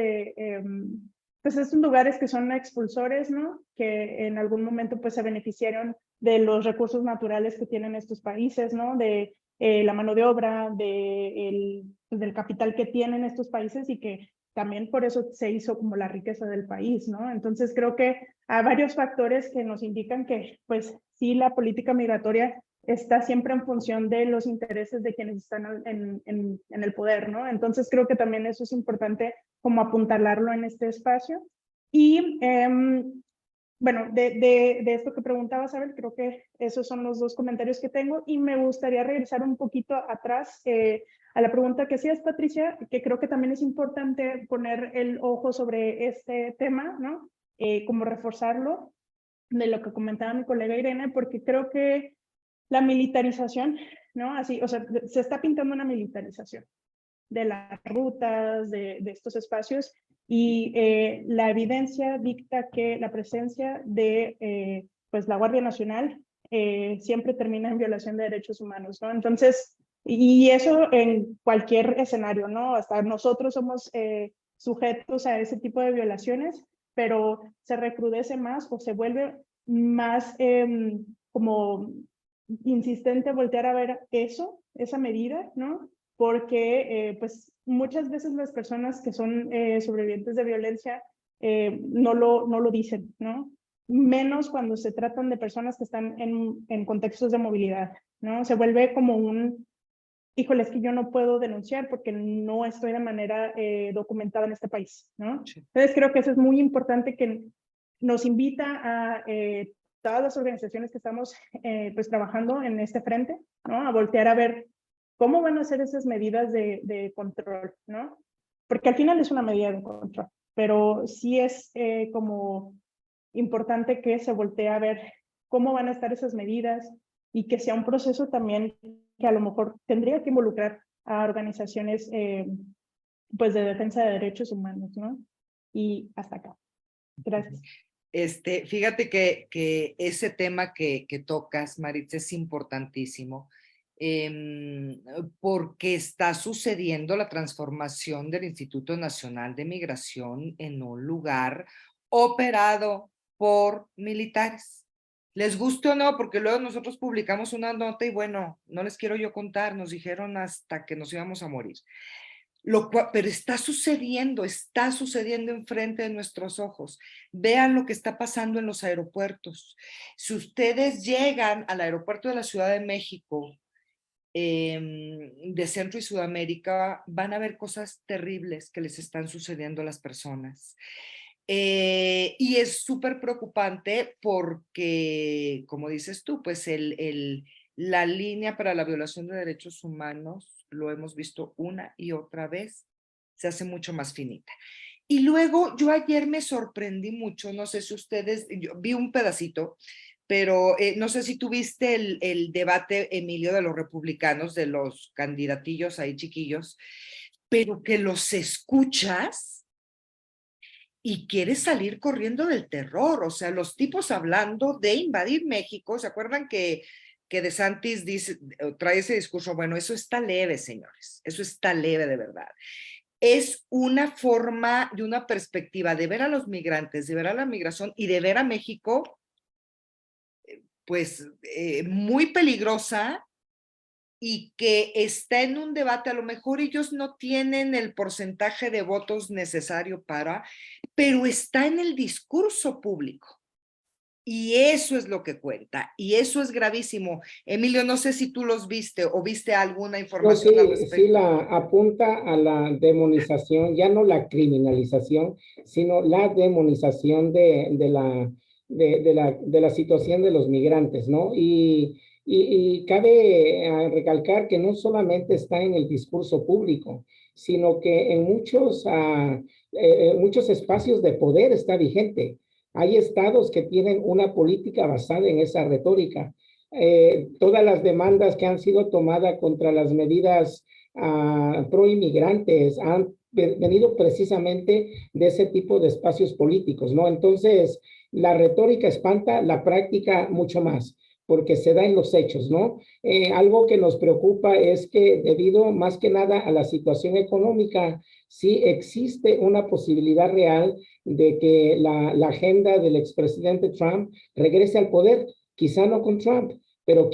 pues estos lugares que son expulsores, ¿no? Que en algún momento pues se beneficiaron de los recursos naturales que tienen estos países, ¿no? De la mano de obra, pues, del capital que tienen estos países y que también por eso se hizo como la riqueza del país, ¿no? Entonces creo que hay varios factores que nos indican que, pues, sí, la política migratoria está siempre en función de los intereses de quienes están en el poder, ¿no? Entonces creo que también eso es importante como apuntalarlo en este espacio. Y bueno, de esto que preguntaba, Isabel, creo que esos son los dos comentarios que tengo y me gustaría regresar un poquito atrás a la pregunta que hacías, Patricia, que creo que también es importante poner el ojo sobre este tema, ¿no? Como reforzarlo de lo que comentaba mi colega Irene, porque creo que la militarización, ¿no? Así, o sea, se está pintando una militarización de las rutas, de estos espacios, y la evidencia dicta que la presencia de pues la Guardia Nacional siempre termina en violación de derechos humanos, ¿no? Entonces, y eso en cualquier escenario, ¿no? Hasta nosotros somos sujetos a ese tipo de violaciones, pero se recrudece más o se vuelve más como insistente voltear a ver esa medida, ¿no? Porque pues muchas veces las personas que son sobrevivientes de violencia no lo dicen, ¿no? Menos cuando se tratan de personas que están en contextos de movilidad, ¿no? Se vuelve como híjole, es que yo no puedo denunciar porque no estoy de manera documentada en este país, ¿no? Sí. Entonces creo que eso es muy importante que nos invita a todas las organizaciones que estamos pues trabajando en este frente, ¿no? A voltear a ver cómo van a ser esas medidas de control, ¿no? Porque al final es una medida de control, pero sí es como importante que se voltee a ver cómo van a estar esas medidas y que sea un proceso también que a lo mejor tendría que involucrar a organizaciones pues de defensa de derechos humanos, ¿no? Y hasta acá. Gracias. Fíjate que ese tema que tocas, Maritza, es importantísimo porque está sucediendo la transformación del Instituto Nacional de Migración en un lugar operado por militares. Les guste o no, porque luego nosotros publicamos una nota y bueno, no les quiero yo contar, nos dijeron hasta que nos íbamos a morir. Pero está sucediendo enfrente de nuestros ojos. Vean lo que está pasando en los aeropuertos. Si ustedes llegan al aeropuerto de la Ciudad de México, de Centro y Sudamérica, van a ver cosas terribles que les están sucediendo a las personas. Y es súper preocupante porque, como dices tú, pues la línea para la violación de derechos humanos, lo hemos visto una y otra vez, se hace mucho más finita. Y luego yo ayer me sorprendí mucho, no sé si ustedes, yo vi un pedacito, pero no sé si tuviste el debate, Emilio, de los republicanos, de los candidatillos ahí chiquillos, pero que los escuchas y quieres salir corriendo del terror. O sea, los tipos hablando de invadir México, ¿se acuerdan que DeSantis trae ese discurso? Bueno, eso está leve, señores, eso está leve de verdad. Es una forma y una perspectiva de ver a los migrantes, de ver a la migración y de ver a México, pues, muy peligrosa, y que está en un debate. A lo mejor ellos no tienen el porcentaje de votos necesario pero está en el discurso público. Y eso es lo que cuenta, y eso es gravísimo. Emilio, no sé si tú los viste o viste alguna No, información al sí, respecto. sí la apunta a la demonización, ya no la criminalización, sino la demonización de la situación de los migrantes, ¿no? Y cabe recalcar que no solamente está en el discurso público, sino que en muchos espacios de poder está vigente. Hay estados que tienen una política basada en esa retórica. Todas las demandas que han sido tomadas contra las medidas pro inmigrantes han venido precisamente de ese tipo de espacios políticos, ¿no? Entonces, la retórica espanta, la práctica mucho más, porque se da en los hechos, ¿no? Algo que nos preocupa es que debido más que nada a la situación económica, sí existe una posibilidad real de que la agenda del expresidente Trump regrese al poder. Quizá no con Trump, pero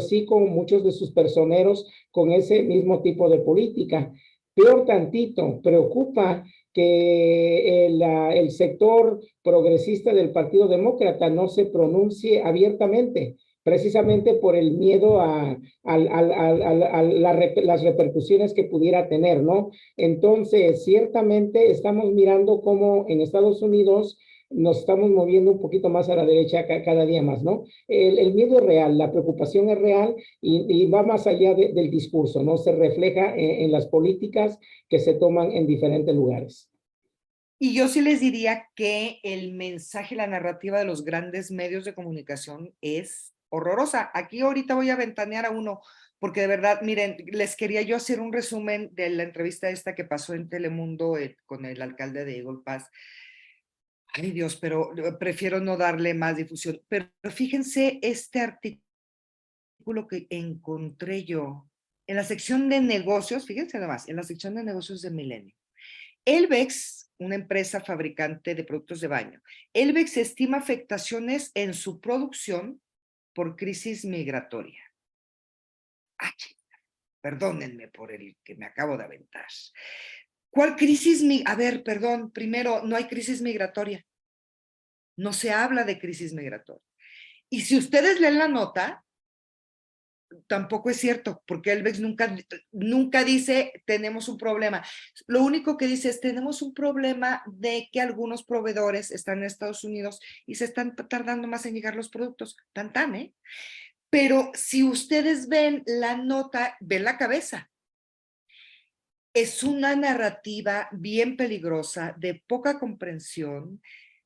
sí con muchos de sus personeros con ese mismo tipo de política. Peor tantito, preocupa que el sector progresista del Partido Demócrata no se pronuncie abiertamente, precisamente por el miedo a las repercusiones que pudiera tener, ¿no? Entonces, ciertamente estamos mirando cómo en Estados Unidos nos estamos moviendo un poquito más a la derecha cada día más, ¿no? El miedo es real, la preocupación es real y va más allá del discurso, ¿no? Se refleja en las políticas que se toman en diferentes lugares. Y yo sí les diría que el mensaje, la narrativa de los grandes medios de comunicación es horrorosa. Aquí ahorita voy a ventanear a uno, porque de verdad, miren, les quería yo hacer un resumen de la entrevista esta que pasó en Telemundo con el alcalde de Eagle Pass. Ay, Dios, pero prefiero no darle más difusión. Pero fíjense este artículo que encontré yo en la sección de negocios, fíjense nomás, en la sección de negocios de Milenio. Elbex, una empresa fabricante de productos de baño, Elbex estima afectaciones en su producción por crisis migratoria. Ay, perdónenme por el que me acabo de aventar. ¿Cuál crisis? A ver, perdón, primero, no hay crisis migratoria. No se habla de crisis migratoria. Y si ustedes leen la nota, tampoco es cierto, porque Elbex nunca dice tenemos un problema. Lo único que dice es tenemos un problema de que algunos proveedores están en Estados Unidos y se están tardando más en llegar los productos. Tan, ¿eh? Pero si ustedes ven la nota, ven la cabeza. Es una narrativa bien peligrosa, de poca comprensión,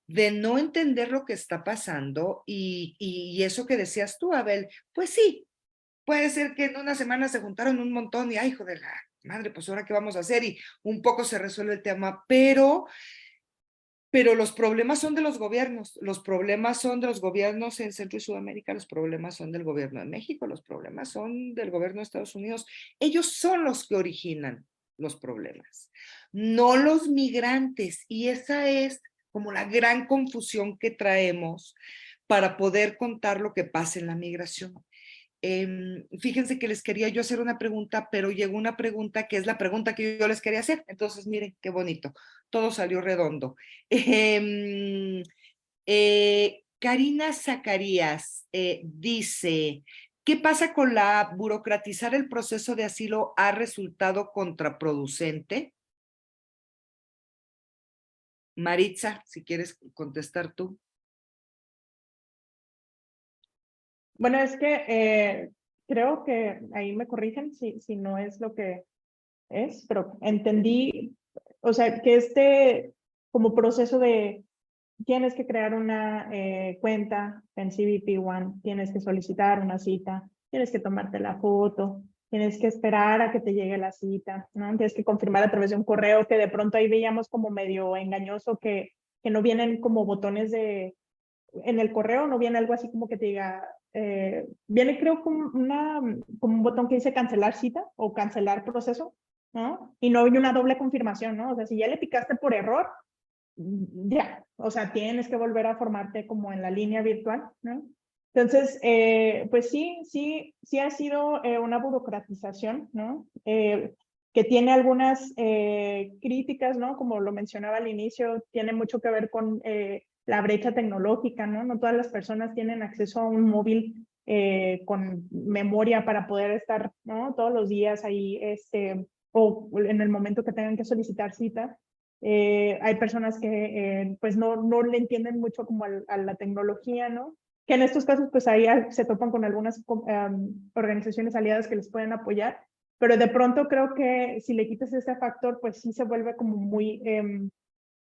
de no entender lo que está pasando y eso que decías tú, Abel, pues sí, puede ser que en una semana se juntaron un montón y, ay, hijo de la madre, pues ahora qué vamos a hacer, y un poco se resuelve el tema, pero los problemas son de los gobiernos, los problemas son de los gobiernos en Centro y Sudamérica, los problemas son del gobierno de México, los problemas son del gobierno de Estados Unidos. Ellos son los que originan los problemas, no los migrantes, y esa es como la gran confusión que traemos para poder contar lo que pasa en la migración. Fíjense que les quería yo hacer una pregunta, pero llegó una pregunta que es la pregunta que yo les quería hacer. Entonces, miren, qué bonito. Todo salió redondo. Karina Zacarías dice, ¿qué pasa con la burocratizar el proceso de asilo ha resultado contraproducente? Maritza, si quieres contestar tú. Bueno, es que creo que ahí me corrigen si no es lo que es, pero entendí, o sea, que como proceso de tienes que crear una cuenta en CBP One, tienes que solicitar una cita, tienes que tomarte la foto, tienes que esperar a que te llegue la cita, ¿no? Tienes que confirmar a través de un correo que de pronto ahí veíamos como medio engañoso que no vienen como botones en el correo, no viene algo así como que te diga, viene creo como un botón que dice cancelar cita o cancelar proceso, ¿no? Y no hay una doble confirmación, ¿no? O sea, si ya le picaste por error, ya, o sea, tienes que volver a formarte como en la línea virtual, ¿no? Entonces, pues sí ha sido una burocratización, ¿no? Que tiene algunas críticas, ¿no? Como lo mencionaba al inicio, tiene mucho que ver con la brecha tecnológica, ¿no? No todas las personas tienen acceso a un móvil con memoria para poder estar, ¿no? Todos los días ahí, o en el momento que tengan que solicitar cita. Hay personas que pues no le entienden mucho como a la tecnología, ¿no? Que en estos casos pues ahí se topan con algunas organizaciones aliadas que les pueden apoyar, pero de pronto creo que si le quitas ese factor pues sí se vuelve como muy,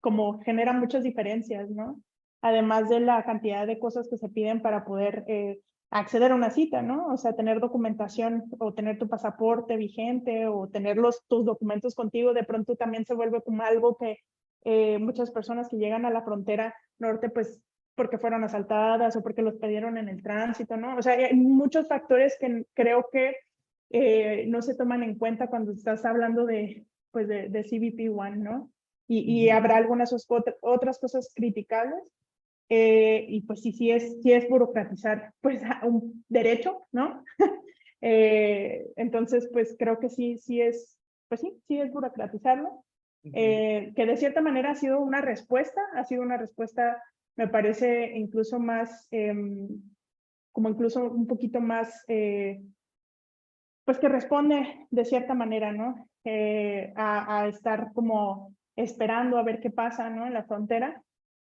como genera muchas diferencias, ¿no? Además de la cantidad de cosas que se piden para poder acceder a una cita, ¿no? O sea, tener documentación o tener tu pasaporte vigente o tener tus documentos contigo, de pronto también se vuelve como algo que muchas personas que llegan a la frontera norte, pues porque fueron asaltadas o porque los perdieron en el tránsito, ¿no? O sea, hay muchos factores que creo que no se toman en cuenta cuando estás hablando pues de CBP One, ¿no? Y habrá algunas otras cosas criticables. Y pues sí es burocratizar pues un derecho, ¿no? Entonces pues creo que sí es, pues sí es burocratizarlo, que de cierta manera ha sido una respuesta, me parece incluso más, como incluso un poquito más, pues que responde de cierta manera, ¿no? A estar como esperando a ver qué pasa, ¿no? En la frontera.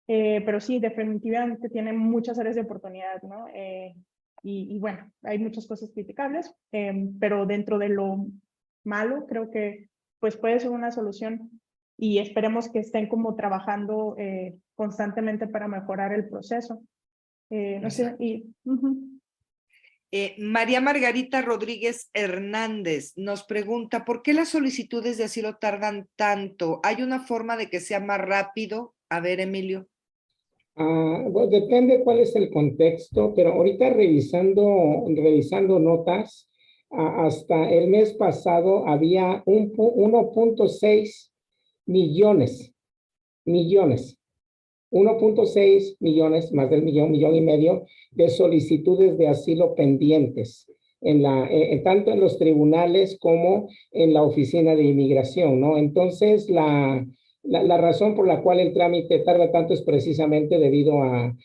Pero sí, definitivamente tiene muchas áreas de oportunidad, ¿no? Y bueno, hay muchas cosas criticables, pero dentro de lo malo, creo que pues puede ser una solución y esperemos que estén como trabajando constantemente para mejorar el proceso. No sé, María Margarita Rodríguez Hernández nos pregunta, ¿por qué las solicitudes de asilo tardan tanto? ¿Hay una forma de que sea más rápido? A ver, Emilio. Bueno, depende cuál es el contexto, pero ahorita revisando notas, hasta el mes pasado había 1.6 millones, 1.6 millones, más del millón y medio de solicitudes de asilo pendientes, tanto en los tribunales como en la oficina de inmigración, ¿no? Entonces, la razón por la cual el trámite tarda tanto es precisamente debido a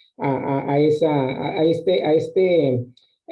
este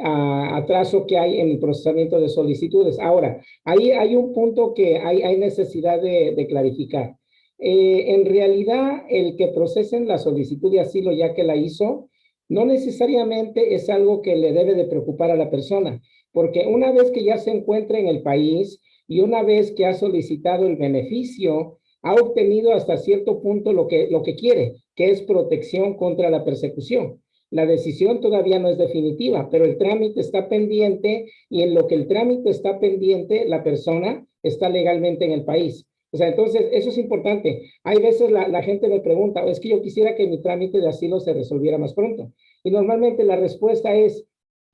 atraso que hay en el procesamiento de solicitudes. Ahora, ahí hay un punto que hay necesidad de clarificar. En realidad, el que procesen la solicitud de asilo ya que la hizo, no necesariamente es algo que le debe de preocupar a la persona, porque una vez que ya se encuentra en el país y una vez que ha solicitado el beneficio, ha obtenido hasta cierto punto lo que quiere, que es protección contra la persecución. La decisión todavía no es definitiva, pero el trámite está pendiente y en lo que el trámite está pendiente, la persona está legalmente en el país. O sea, entonces, eso es importante. Hay veces la gente me pregunta, es que yo quisiera que mi trámite de asilo se resolviera más pronto. Y normalmente la respuesta es,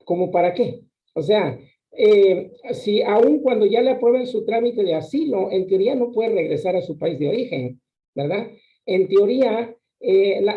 ¿cómo para qué? O sea, si aún cuando ya le aprueben su trámite de asilo, en teoría no puede regresar a su país de origen, ¿verdad? En teoría,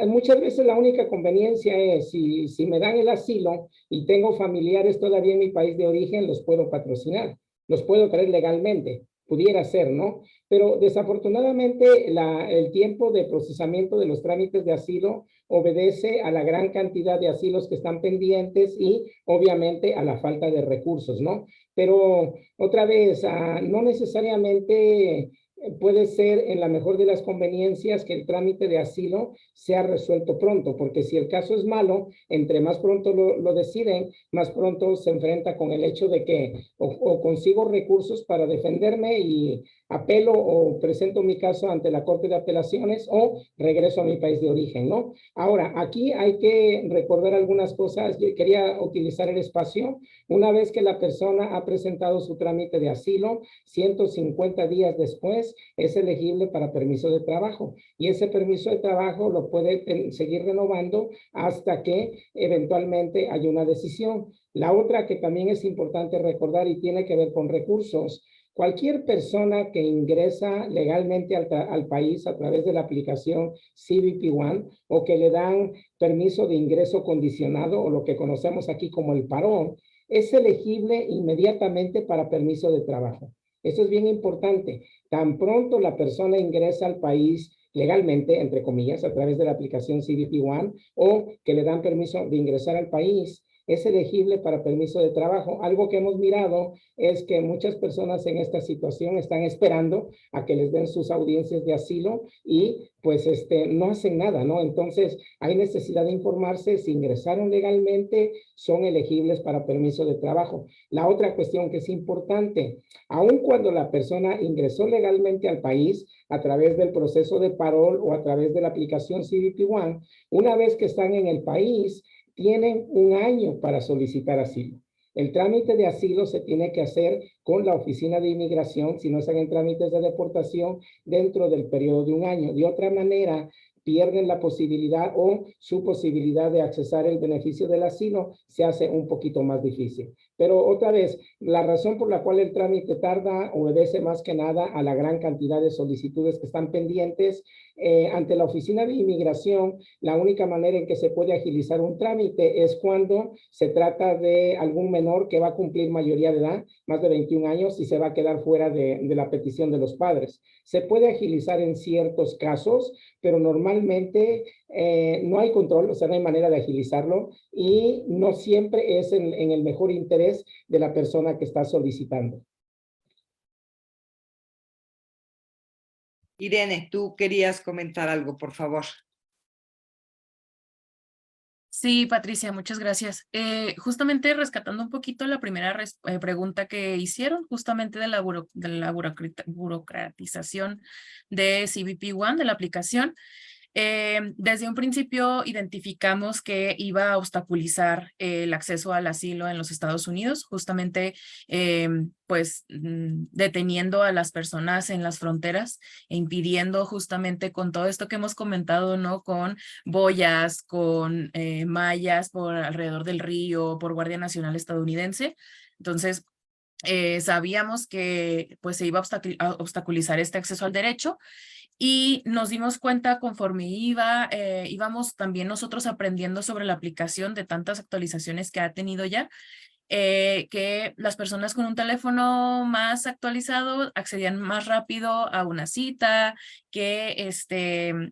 Muchas veces la única conveniencia es, si me dan el asilo y tengo familiares todavía en mi país de origen, los puedo patrocinar, los puedo traer legalmente, pudiera ser, ¿no? Pero desafortunadamente el tiempo de procesamiento de los trámites de asilo obedece a la gran cantidad de asilos que están pendientes y obviamente a la falta de recursos, ¿no? Pero otra vez, no necesariamente puede ser en la mejor de las conveniencias que el trámite de asilo sea resuelto pronto, porque si el caso es malo, entre más pronto lo deciden, más pronto se enfrenta con el hecho de que o consigo recursos para defenderme y apelo o presento mi caso ante la Corte de Apelaciones o regreso a mi país de origen, ¿no? Ahora, aquí hay que recordar algunas cosas. Yo quería utilizar el espacio. Una vez que la persona ha presentado su trámite de asilo, 150 días después es elegible para permiso de trabajo y ese permiso de trabajo lo puede seguir renovando hasta que eventualmente haya una decisión. La otra que también es importante recordar y tiene que ver con recursos. Cualquier persona que ingresa legalmente al país a través de la aplicación CBP One o que le dan permiso de ingreso condicionado o lo que conocemos aquí como el parón, es elegible inmediatamente para permiso de trabajo. Eso es bien importante. Tan pronto la persona ingresa al país legalmente, entre comillas, a través de la aplicación CBP One o que le dan permiso de ingresar al país, es elegible para permiso de trabajo. Algo que hemos mirado es que muchas personas en esta situación están esperando a que les den sus audiencias de asilo y pues no hacen nada, ¿no? Entonces hay necesidad de informarse si ingresaron legalmente, son elegibles para permiso de trabajo. La otra cuestión que es importante, aun cuando la persona ingresó legalmente al país a través del proceso de parol o a través de la aplicación CBP One, una vez que están en el país, tienen un año para solicitar asilo. El trámite de asilo se tiene que hacer con la Oficina de Inmigración si no se hacen trámites de deportación dentro del periodo de un año. De otra manera, pierden la posibilidad o su posibilidad de accesar el beneficio del asilo se hace un poquito más difícil. Pero otra vez, la razón por la cual el trámite tarda obedece más que nada a la gran cantidad de solicitudes que están pendientes. Ante la Oficina de Inmigración, la única manera en que se puede agilizar un trámite es cuando se trata de algún menor que va a cumplir mayoría de edad, más de 21 años, y se va a quedar fuera de la petición de los padres. Se puede agilizar en ciertos casos, pero normalmente no hay control, o sea, no hay manera de agilizarlo y no siempre es en el mejor interés de la persona que está solicitando. Irene, tú querías comentar algo, por favor. Sí, Patricia, muchas gracias. Justamente rescatando un poquito la primera pregunta que hicieron, justamente de la burocratización de CBP One, de la aplicación. Desde un principio identificamos que iba a obstaculizar el acceso al asilo en los Estados Unidos, justamente pues deteniendo a las personas en las fronteras e impidiendo justamente con todo esto que hemos comentado, ¿no? Con boyas, con mallas por alrededor del río, por Guardia Nacional estadounidense. Entonces, sabíamos que pues se iba a obstaculizar este acceso al derecho. Y nos dimos cuenta conforme íbamos también nosotros aprendiendo sobre la aplicación de tantas actualizaciones que ha tenido ya, que las personas con un teléfono más actualizado accedían más rápido a una cita, que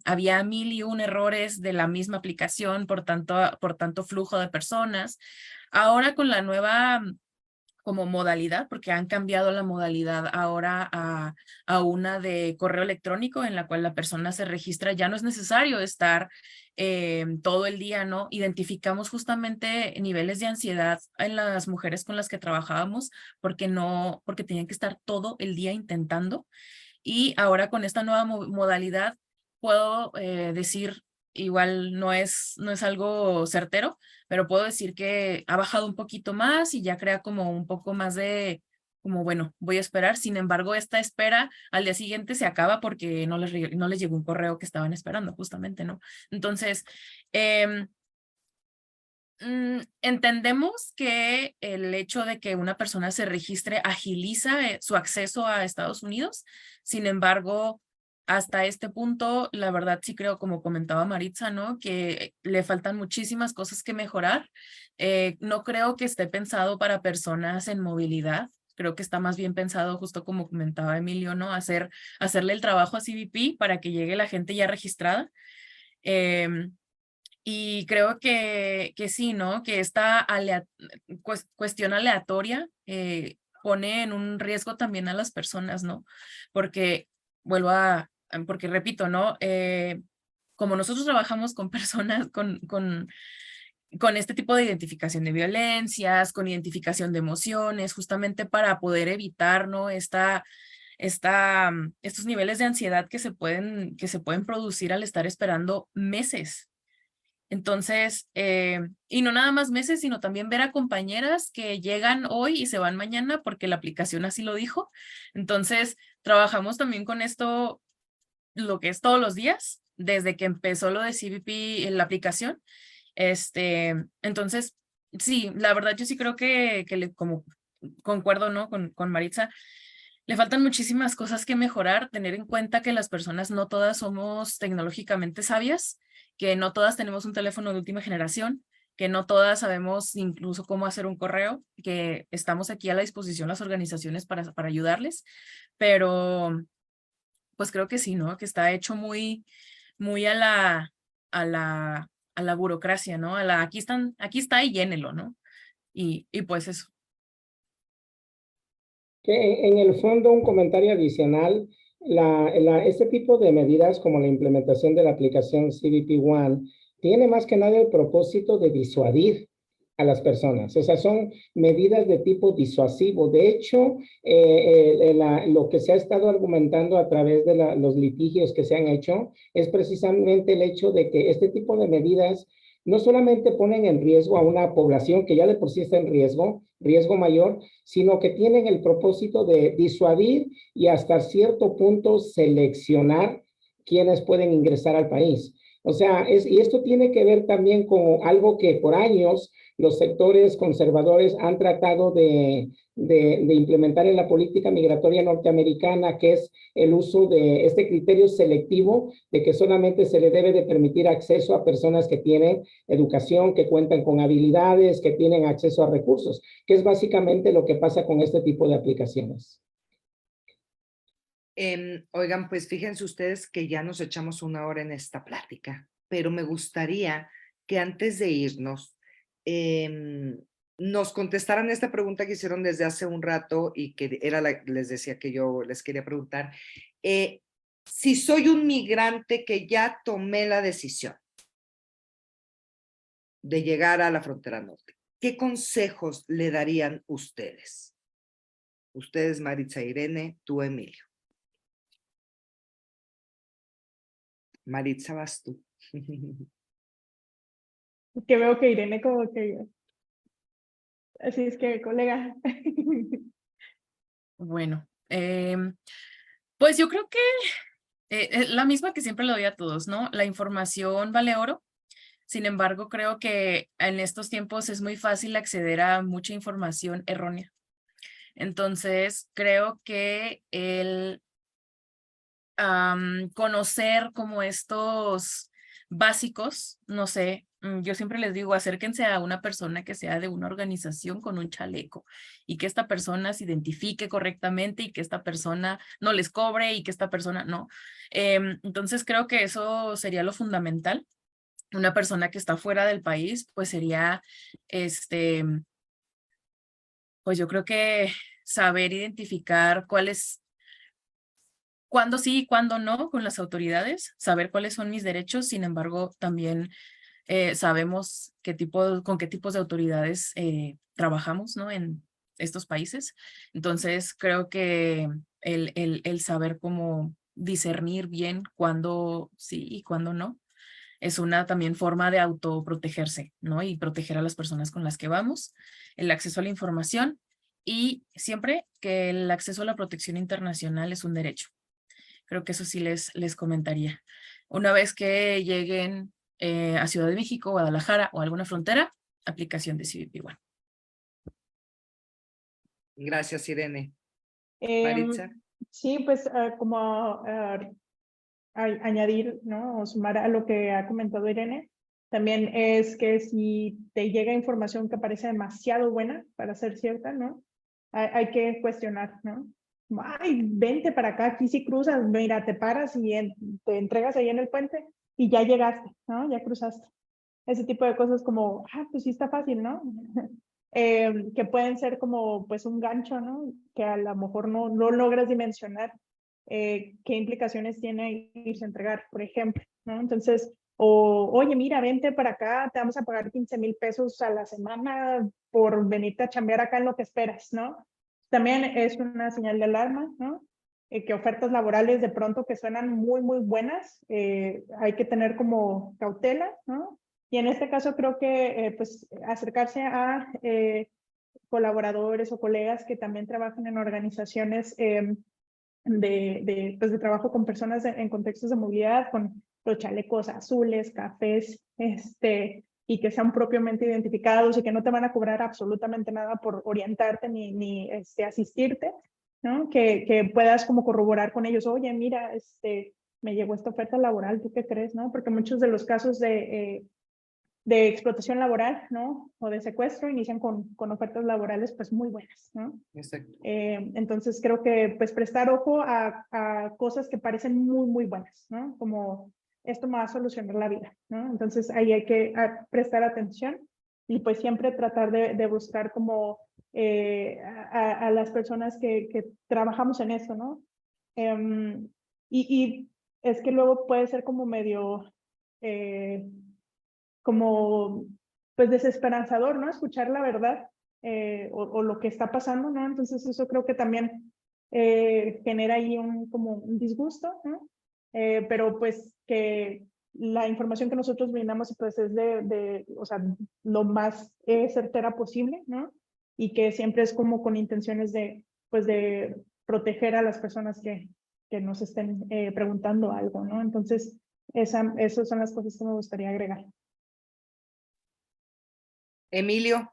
había 1001 errores de la misma aplicación por tanto flujo de personas. Ahora con la nueva como modalidad, porque han cambiado la modalidad ahora a una de correo electrónico en la cual la persona se registra, ya no es necesario estar todo el día, ¿no? Identificamos justamente niveles de ansiedad en las mujeres con las que trabajábamos porque tenían que estar todo el día intentando, y ahora con esta nueva modalidad puedo decir, igual no es algo certero, pero puedo decir que ha bajado un poquito más y ya crea como un poco más de, como bueno, voy a esperar. Sin embargo, esta espera al día siguiente se acaba porque no les llegó un correo que estaban esperando, justamente, ¿no? Entonces, entendemos que el hecho de que una persona se registre agiliza su acceso a Estados Unidos. Sin embargo, hasta este punto, la verdad sí creo, como comentaba Maritza, ¿no? Que le faltan muchísimas cosas que mejorar. No creo que esté pensado para personas en movilidad. Creo que está más bien pensado, justo como comentaba Emilio, ¿no? Hacerle el trabajo a CBP para que llegue la gente ya registrada. Y creo que sí, ¿no? Que esta cuestión aleatoria pone en un riesgo también a las personas, ¿no? Porque, porque repito, ¿no? Como nosotros trabajamos con personas, con este tipo de identificación de violencias, con identificación de emociones, justamente para poder evitar, ¿no? Estos niveles de ansiedad que se pueden producir al estar esperando meses. Entonces, y no nada más meses, sino también ver a compañeras que llegan hoy y se van mañana porque la aplicación así lo dijo. Entonces, trabajamos también con esto, lo que es todos los días, desde que empezó lo de CBP en la aplicación. Entonces, sí, la verdad yo sí creo que como concuerdo, ¿no? Con Maritza, le faltan muchísimas cosas que mejorar, tener en cuenta que las personas no todas somos tecnológicamente sabias, que no todas tenemos un teléfono de última generación, que no todas sabemos incluso cómo hacer un correo, que estamos aquí a la disposición las organizaciones para ayudarles, pero pues creo que sí, ¿no? Que está hecho muy a la burocracia, ¿no? Aquí está y llénelo, ¿no? Y pues eso. Que en el fondo, un comentario adicional, este tipo de medidas como la implementación de la aplicación CBP One tiene más que nada el propósito de disuadir a las personas. O sea, son medidas de tipo disuasivo. De hecho, lo que se ha estado argumentando a través de los litigios que se han hecho es precisamente el hecho de que este tipo de medidas no solamente ponen en riesgo a una población que ya de por sí está en riesgo mayor, sino que tienen el propósito de disuadir y hasta cierto punto seleccionar quienes pueden ingresar al país. O sea, y esto tiene que ver también con algo que por años los sectores conservadores han tratado de implementar en la política migratoria norteamericana, que es el uso de este criterio selectivo de que solamente se le debe de permitir acceso a personas que tienen educación, que cuentan con habilidades, que tienen acceso a recursos, que es básicamente lo que pasa con este tipo de aplicaciones. Oigan, pues fíjense ustedes que ya nos echamos 1 hora en esta plática, pero me gustaría que antes de irnos nos contestaran esta pregunta que hicieron desde hace un rato y que era les decía que yo les quería preguntar. Si soy un migrante que ya tomé la decisión de llegar a la frontera norte, ¿qué consejos le darían ustedes? Ustedes, Maritza, Irene, tú, Emilio. Maritza, vas tú. Que veo que Irene como que... Así es que, colega. Bueno, pues yo creo que es la misma que siempre le doy a todos, ¿no? La información vale oro. Sin embargo, creo que en estos tiempos es muy fácil acceder a mucha información errónea. Entonces, creo que el conocer como estos básicos, no sé, yo siempre les digo, acérquense a una persona que sea de una organización con un chaleco y que esta persona se identifique correctamente y que esta persona no les cobre y que esta persona no. Entonces creo que eso sería lo fundamental. Una persona que está fuera del país, pues sería, pues yo creo que saber identificar cuándo sí y cuándo no con las autoridades, saber cuáles son mis derechos. Sin embargo, también sabemos con qué tipos de autoridades trabajamos, ¿no? En estos países. Entonces, creo que el saber cómo discernir bien cuándo sí y cuándo no es una también forma de autoprotegerse, ¿no? Y proteger a las personas con las que vamos, el acceso a la información y siempre que el acceso a la protección internacional es un derecho. Creo que eso sí les comentaría. Una vez que lleguen a Ciudad de México, Guadalajara o alguna frontera, aplicación de CBP One. Gracias, Irene. Maritza. Sí, pues como añadir, ¿no? O sumar a lo que ha comentado Irene, también es que si te llega información que parece demasiado buena para ser cierta, ¿no? Hay que cuestionar, ¿no? Como, ay, vente para acá, aquí sí cruzas, mira, te paras y te entregas ahí en el puente y ya llegaste, ¿no? Ya cruzaste. Ese tipo de cosas como, pues sí está fácil, ¿no? Que pueden ser como pues un gancho, ¿no? Que a lo mejor no logras dimensionar qué implicaciones tiene irse a entregar, por ejemplo, ¿no? Entonces, oye, mira, vente para acá, te vamos a pagar 15,000 pesos a la semana por venirte a chambear acá en lo que esperas, ¿no? También es una señal de alarma, ¿no? Que ofertas laborales de pronto que suenan muy, muy buenas, hay que tener como cautela, ¿no? Y en este caso creo que pues acercarse a colaboradores o colegas que también trabajan en organizaciones pues de trabajo con personas en contextos de movilidad, con los chalecos azules, cafés, y que sean propiamente identificados y que no te van a cobrar absolutamente nada por orientarte ni asistirte, ¿no? Que puedas como corroborar con ellos, oye, mira, me llegó esta oferta laboral, ¿tú qué crees, no? Porque muchos de los casos de explotación laboral, ¿no? O de secuestro, inician con ofertas laborales pues muy buenas, ¿no? Exacto. Entonces creo que pues prestar ojo a cosas que parecen muy, muy buenas, ¿no? Como esto me va a solucionar la vida, ¿no? Entonces ahí hay que prestar atención y pues siempre tratar de buscar como a las personas que trabajamos en eso, ¿no? Y es que luego puede ser como medio como pues desesperanzador, ¿no? Escuchar la verdad o lo que está pasando, ¿no? Entonces eso creo que también genera ahí como un disgusto, ¿no? Pero pues que la información que nosotros brindamos pues es o sea, lo más certera posible, ¿no? Y que siempre es como con intenciones pues de proteger a las personas que nos estén preguntando algo, ¿no? Entonces, esas son las cosas que me gustaría agregar. Emilio.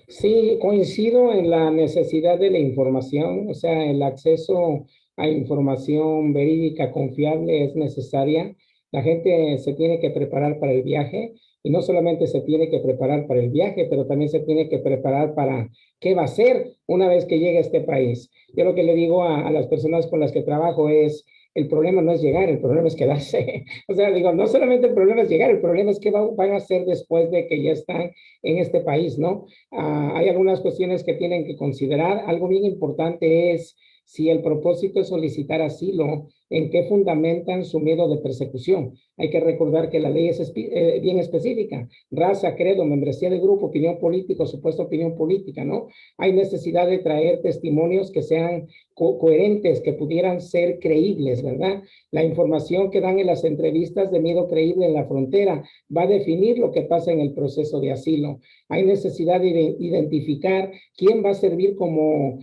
Sí, coincido en la necesidad de la información, o sea, el acceso a información verídica, confiable es necesaria. La gente se tiene que preparar para el viaje y no solamente se tiene que preparar para el viaje, pero también se tiene que preparar para qué va a hacer una vez que llegue a este país. Yo lo que le digo a las personas con las que trabajo es, el problema no es llegar, el problema es quedarse. O sea, digo, no solamente el problema es llegar, el problema es qué van a hacer después de que ya están en este país, ¿no? Hay algunas cuestiones que tienen que considerar. Algo bien importante es si el propósito es solicitar asilo, ¿en qué fundamentan su miedo de persecución? Hay que recordar que la ley es bien específica. Raza, credo, membresía de grupo, opinión política, supuesta opinión política, ¿no? Hay necesidad de traer testimonios que sean coherentes, que pudieran ser creíbles, ¿verdad? La información que dan en las entrevistas de miedo creíble en la frontera va a definir lo que pasa en el proceso de asilo. Hay necesidad de identificar quién va a servir como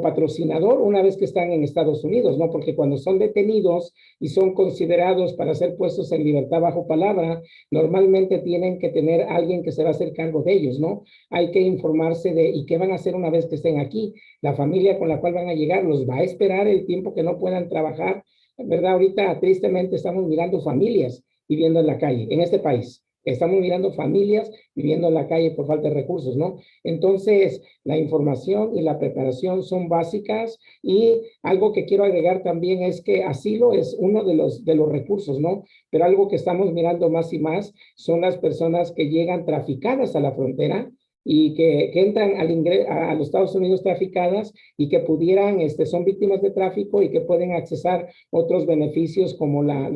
patrocinador una vez que están en Estados Unidos, ¿no? Porque cuando son detenidos y son considerados para ser puestos en libertad bajo palabra, normalmente tienen que tener alguien que se va a hacer cargo de ellos, ¿no? Hay que informarse de y qué van a hacer una vez que estén aquí. La familia con la cual van a llegar los va a esperar el tiempo que no puedan trabajar, ¿verdad? Ahorita tristemente estamos mirando familias viviendo en la calle, en este país. Estamos mirando familias viviendo en la calle por falta de recursos, ¿no? Entonces, la información y la preparación son básicas y algo que quiero agregar también es que asilo es uno de los recursos, ¿no? Pero algo que estamos mirando más y más son las personas que llegan traficadas a la frontera y que entran a los Estados Unidos traficadas y que pudieran, son víctimas de tráfico y que pueden accesar otros beneficios como la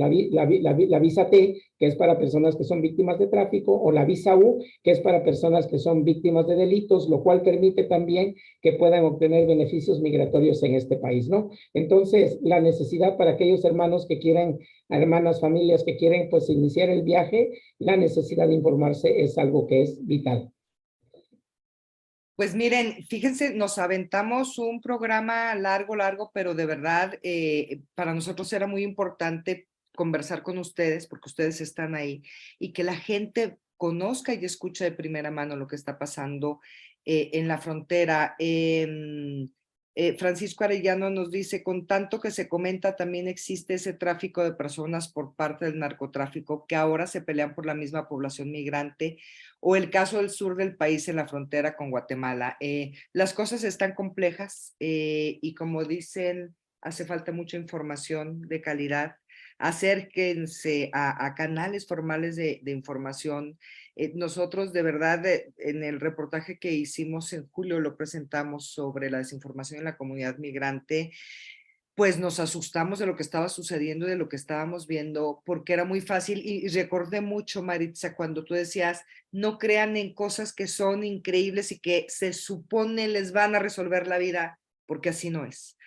visa T, que es para personas que son víctimas de tráfico, o la visa U, que es para personas que son víctimas de delitos, lo cual permite también que puedan obtener beneficios migratorios en este país, ¿no? Entonces, la necesidad para aquellos hermanos que quieren, hermanas, familias que quieren, pues, iniciar el viaje, la necesidad de informarse es algo que es vital. Pues miren, fíjense, nos aventamos un programa largo, pero de verdad para nosotros era muy importante conversar con ustedes porque ustedes están ahí y que la gente conozca y escuche de primera mano lo que está pasando en la frontera. Francisco Arellano nos dice, con tanto que se comenta, también existe ese tráfico de personas por parte del narcotráfico que ahora se pelean por la misma población migrante, o el caso del sur del país en la frontera con Guatemala. Las cosas están complejas y como dicen, hace falta mucha información de calidad. Acérquense a canales formales de información. Nosotros de verdad en el reportaje que hicimos en julio lo presentamos sobre la desinformación en la comunidad migrante, pues nos asustamos de lo que estaba sucediendo, de lo que estábamos viendo, porque era muy fácil y recordé mucho, Maritza, cuando tú decías, no crean en cosas que son increíbles y que se supone les van a resolver la vida, porque así no es.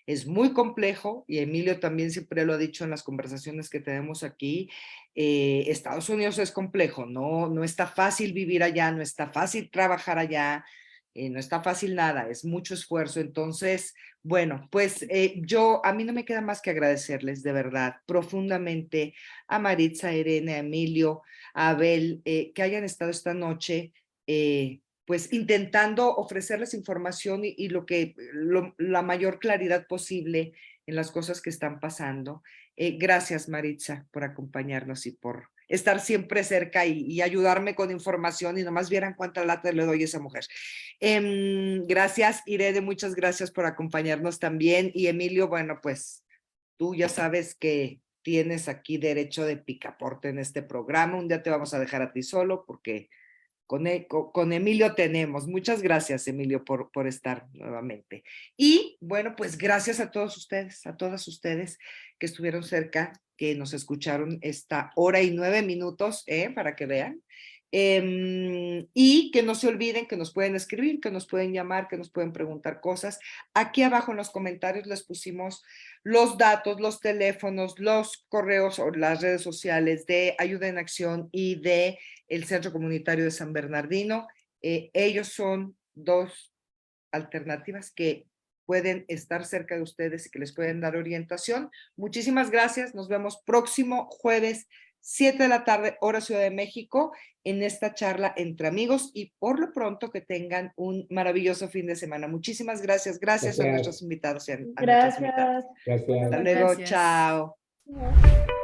Es muy complejo y Emilio también siempre lo ha dicho en las conversaciones que tenemos aquí. Estados Unidos es complejo, no está fácil vivir allá, no está fácil trabajar allá, no está fácil nada, es mucho esfuerzo. Entonces, bueno, pues a mí no me queda más que agradecerles de verdad profundamente a Maritza, a Irene, a Emilio, a Abel, que hayan estado esta noche pues intentando ofrecerles información y la mayor claridad posible en las cosas que están pasando. Gracias, Maritza, por acompañarnos y por estar siempre cerca y ayudarme con información, y nomás vieran cuánta lata le doy a esa mujer. Gracias, Irene, muchas gracias por acompañarnos también. Y Emilio, bueno, pues tú ya sabes que tienes aquí derecho de picaporte en este programa. Un día te vamos a dejar a ti solo porque con Emilio tenemos. Muchas gracias, Emilio, por estar nuevamente. Y bueno, pues gracias a todos ustedes, a todas ustedes que estuvieron cerca, que nos escucharon esta 1:09, para que vean. Y que no se olviden que nos pueden escribir, que nos pueden llamar, que nos pueden preguntar cosas. Aquí abajo en los comentarios les pusimos los datos, los teléfonos, los correos o las redes sociales de Ayuda en Acción y de el Centro Comunitario de San Bernardino. Ellos son dos alternativas que pueden estar cerca de ustedes y que les pueden dar orientación. Muchísimas gracias. Nos vemos próximo jueves, 7 de la tarde, hora Ciudad de México, en esta charla entre amigos, y por lo pronto que tengan un maravilloso fin de semana. Muchísimas gracias. Gracias a nuestros invitados. Gracias. Gracias. Hasta luego. Gracias. Chao. Chao.